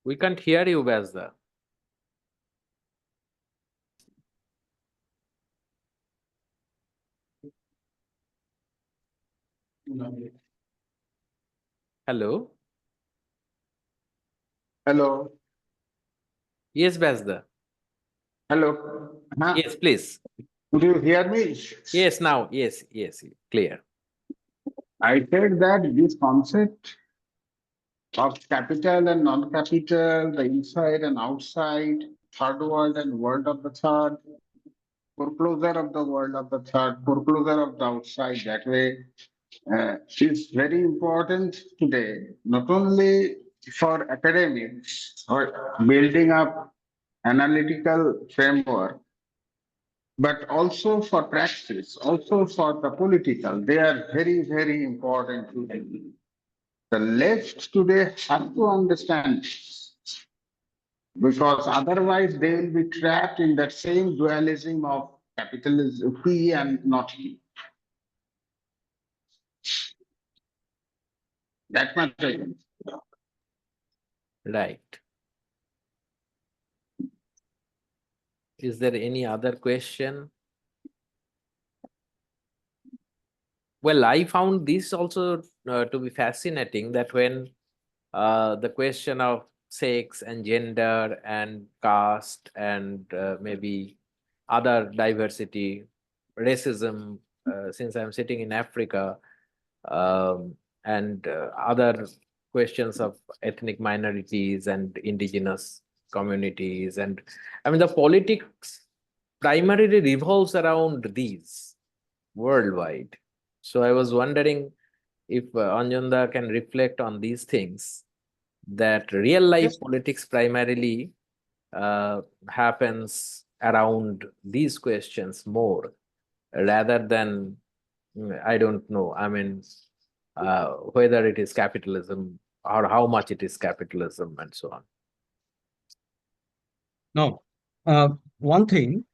We can't hear you, Basda. Hello. Hello, Yes, Basda. hello. Huh? Yes, please. Could you hear me? Yes, now. Yes, yes, clear. I said that this concept of capital and non-capital, the inside and outside, third world and world of the third, foreclosure of the world of the third, foreclosure of the outside, that way, is very important today, not only for academics or building up analytical framework, but also for practice, also for the political. They are very, very important today. The left today have to understand this, because otherwise they will be trapped in that same dualism of capitalism, he and not he. That much I can say. Right. Is there any other question? Well, I found this also to be fascinating, that when the question of sex and gender and caste and maybe other diversity, racism, since I'm sitting in Africa, and other questions of ethnic minorities and indigenous communities. And I mean, the politics primarily revolves around these worldwide. So I was wondering if Anjanda can reflect on these things, that real life Yes. politics primarily happens around these questions more, rather than, I don't know, I mean, whether it is capitalism or how much it is capitalism and so on. No. One thing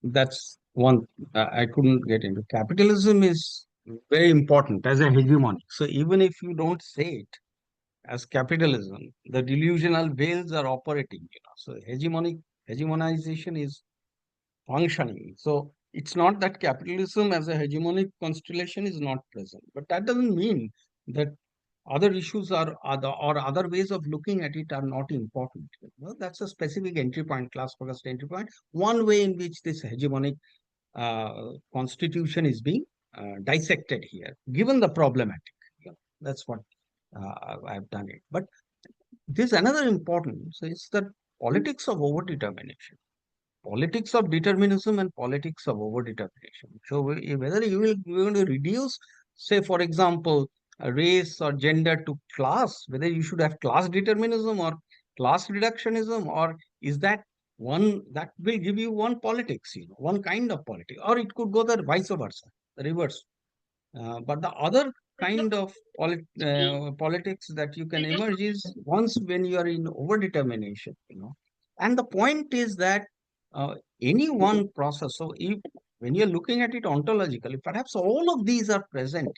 that's one I couldn't get into. Capitalism is very important as a hegemony. So even if you don't say it as capitalism, the delusional veils are operating. So hegemonization is functioning. So it's not that capitalism as a hegemonic constellation is not present, but that doesn't mean that other issues or other ways of looking at it are not important. That's a specific entry point, class focused entry point. One way in which this hegemonic constitution is being dissected here, given the problematic. That's what I've done it. But there's another importance is the politics of overdetermination, politics of determinism and politics of overdetermination. So whether you're going to reduce, say, for example, a race or gender to class, whether you should have class determinism or class reductionism, or is that one that will give you one politics, one kind of politics, or it could go the vice versa, the reverse. But the other kind of politics that you can emerge is once when you are in overdetermination, And the point is that any one process, so if, when you're looking at it ontologically, perhaps all of these are present,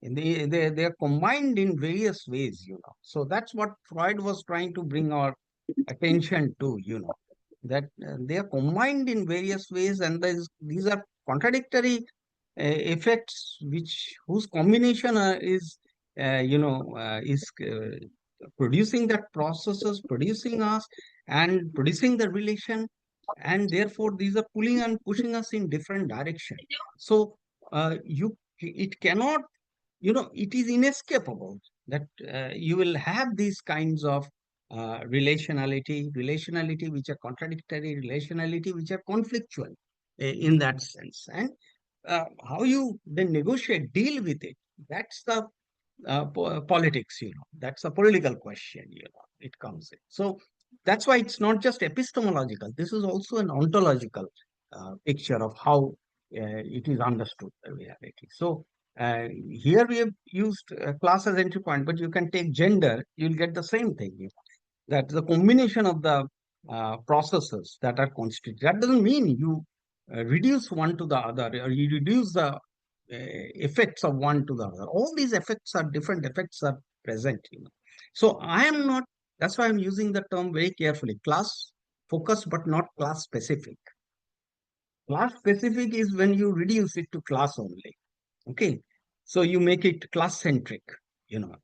and they are combined in various ways, So that's what Freud was trying to bring our attention to, that they are combined in various ways, and these are contradictory effects whose combination is producing that processes, producing us and producing the relation, and therefore these are pulling and pushing us in different direction. So it cannot, it is inescapable that you will have these kinds of relationality which are contradictory, relationality which are conflictual in that sense. And how you then negotiate, deal with it, that's the politics, that's a political question, it comes in. So that's why it's not just epistemological. This is also an ontological picture of how it is understood, the reality. So here we have used class as entry point, but you can take gender, you'll get the same thing. That the combination of the processes that are constituted. That doesn't mean you reduce one to the other, or you reduce the effects of one to the other. All these effects are different effects are present. So I am not. That's why I'm using the term very carefully. Class focused, but not class specific. Class specific is when you reduce it to class only. Okay, so you make it class centric.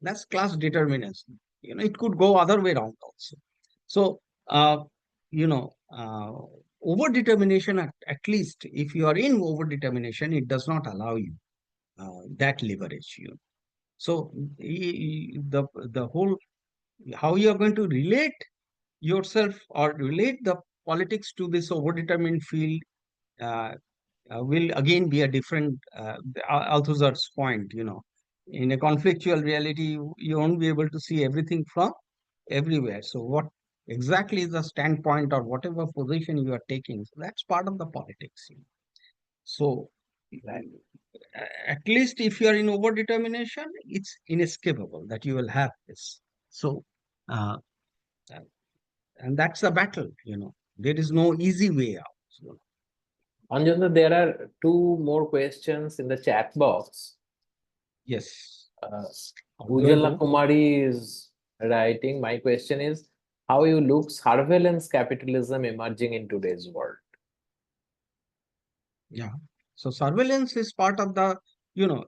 That's class determinism. It could go other way around also. So you know, over determination, at least if you are in over determination, it does not allow you that leverage. So the whole how you are going to relate yourself or relate the politics to this overdetermined field uh, will again be a different Althusser's point. In a conflictual reality, you won't be able to see everything from everywhere. So what exactly is the standpoint or whatever position you are taking? So that's part of the politics. So at least if you are in overdetermination, it's inescapable that you will have this. So uh, and that's a battle. There is no easy way out. Anjan, there are two more questions in the chat box. Yes. Ujjwala Kumari is writing, my question is, how you look surveillance capitalism emerging in today's world? Yeah. So surveillance is part of the, you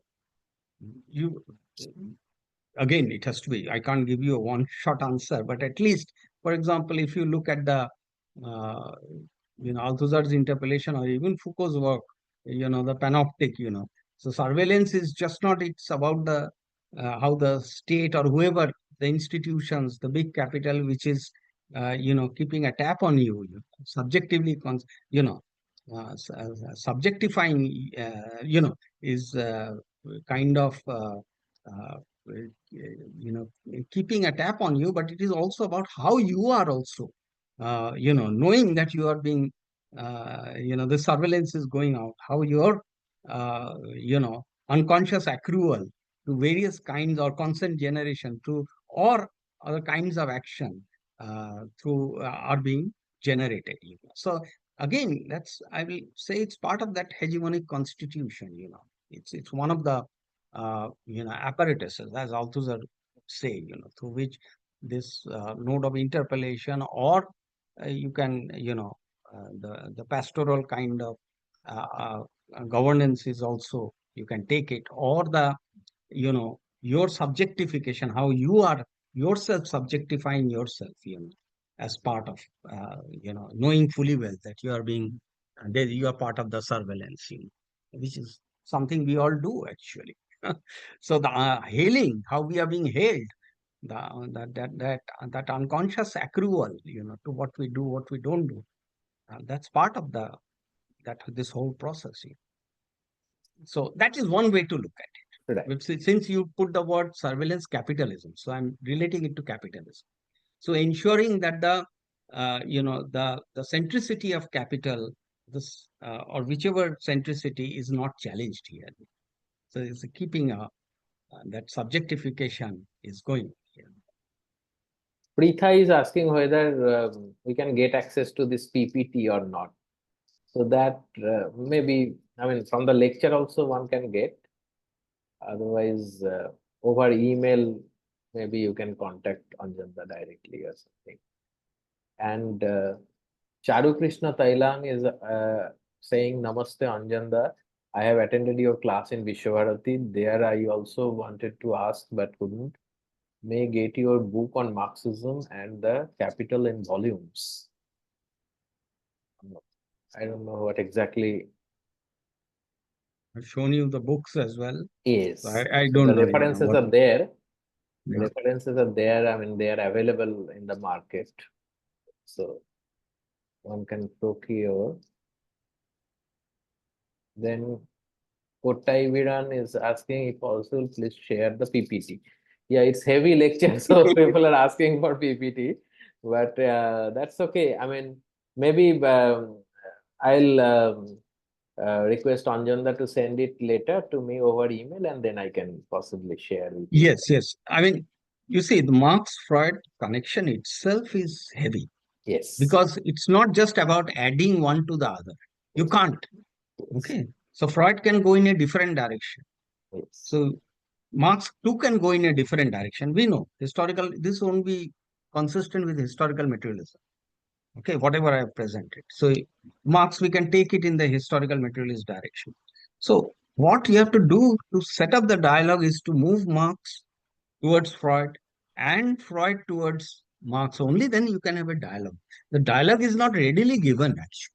again, it has to be, I can't give you a one shot answer, but at least, for example, if you look at the, Althusser's interpellation or even Foucault's work, the panoptic, so surveillance is just not, it's about the, how the state or whoever, the institutions, the big capital, which is, keeping a tap on you, subjectively, subjectifying, is kind of, uh, keeping a tap on you, but it is also about how you are also, knowing that you are being, the surveillance is going out, how your, unconscious accrual to various kinds or consent generation to or other kinds of action through are being generated. So again, I will say it's part of that hegemonic constitution. It's one of the apparatuses, as Althusser say, through which this node of interpellation, or you can, the pastoral kind of governance is also, you can take it, or the, your subjectification, how you are yourself subjectifying yourself, as part of, knowing fully well that you are being, that you are part of the surveillance, which is something we all do actually. So the hailing, how we are being hailed, that unconscious accrual, to what we do, what we don't do, that's part of this whole process. So that is one way to look at it. Right. Since you put the word surveillance capitalism, so I'm relating it to capitalism. So ensuring that the centricity of capital, this or whichever centricity is not challenged here. So it's keeping that subjectification is going here. Pritha is asking whether we can get access to this PPT or not. So that maybe, I mean, from the lecture also one can get. Otherwise, over email, maybe you can contact Anjanda directly or something. And Charu Krishna Thailand is saying, Namaste Anjanda. I have attended your class in Vishwavarati. There I also wanted to ask but couldn't. May get your book on Marxism and the Capital in volumes. I don't know what exactly I've shown you the books as well. is. So I So don't the know. references are there. The Yeah. references are there. I mean, they are available in the market. So one can procure. Then Kottai Viran is asking if possible, please share the PPT. Yeah, it's heavy lecture, so people are asking for PPT, but that's okay. I mean, maybe I'll request Anjanda to send it later to me over email, and then I can possibly share with you. Yes, yes. I mean, you see, the Marx-Freud connection itself is heavy Yes. because it's not just about adding one to the other. You can't. Okay. So Freud can go in a different direction. Yes. So Marx too can go in a different direction. We know this won't be consistent with historical materialism. Okay, whatever I have presented. So Marx, we can take it in the historical materialist direction. So what you have to do to set up the dialogue is to move Marx towards Freud and Freud towards Marx. Only then you can have a dialogue. The dialogue is not readily given, actually.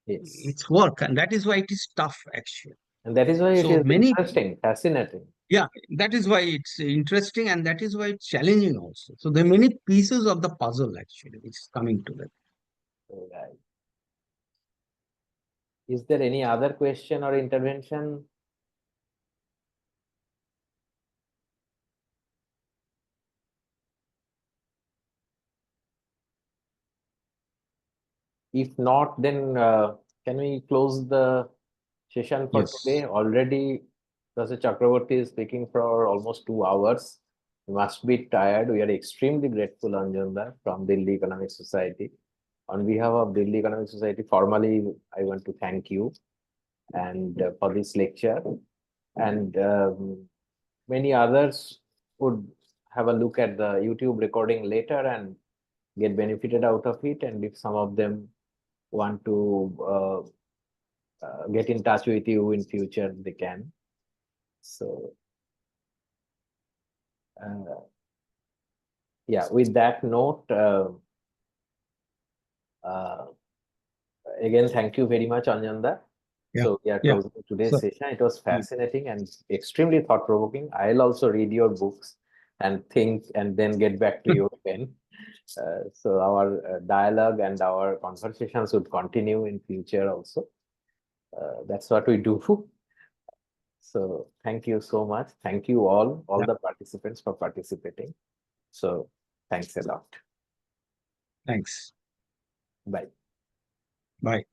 Yes. It's work, and that is why it is tough, actually. And that is why it So is interesting, fascinating. Yeah, that is why it's interesting, and that is why it's challenging also. So there are many pieces of the puzzle, actually, which is coming together. Right. Is there any other question or intervention? If not, then can we close the session for Yes. today? Already, Professor Chakrabarti is speaking for almost 2 hours. You must be tired. We are extremely grateful, Anjanda, from Delhi Economic Society. On behalf of Delhi Economic Society, formally, I want to thank you and for this lecture. And many others would have a look at the YouTube recording later and get benefited out of it. And if some of them want to get in touch with you in future, they can. So yeah, with that note, again, thank you very much, Anjanda. Yeah. So we are Yeah. closing today's So- session. It was fascinating and extremely thought-provoking. I'll also read your books and think and then get back to you again. So our dialogue and our conversations would continue in future also. That's what we do. So thank you so much. Thank you all Yeah. the participants for participating. So thanks a lot. Thanks. Bye. Bye.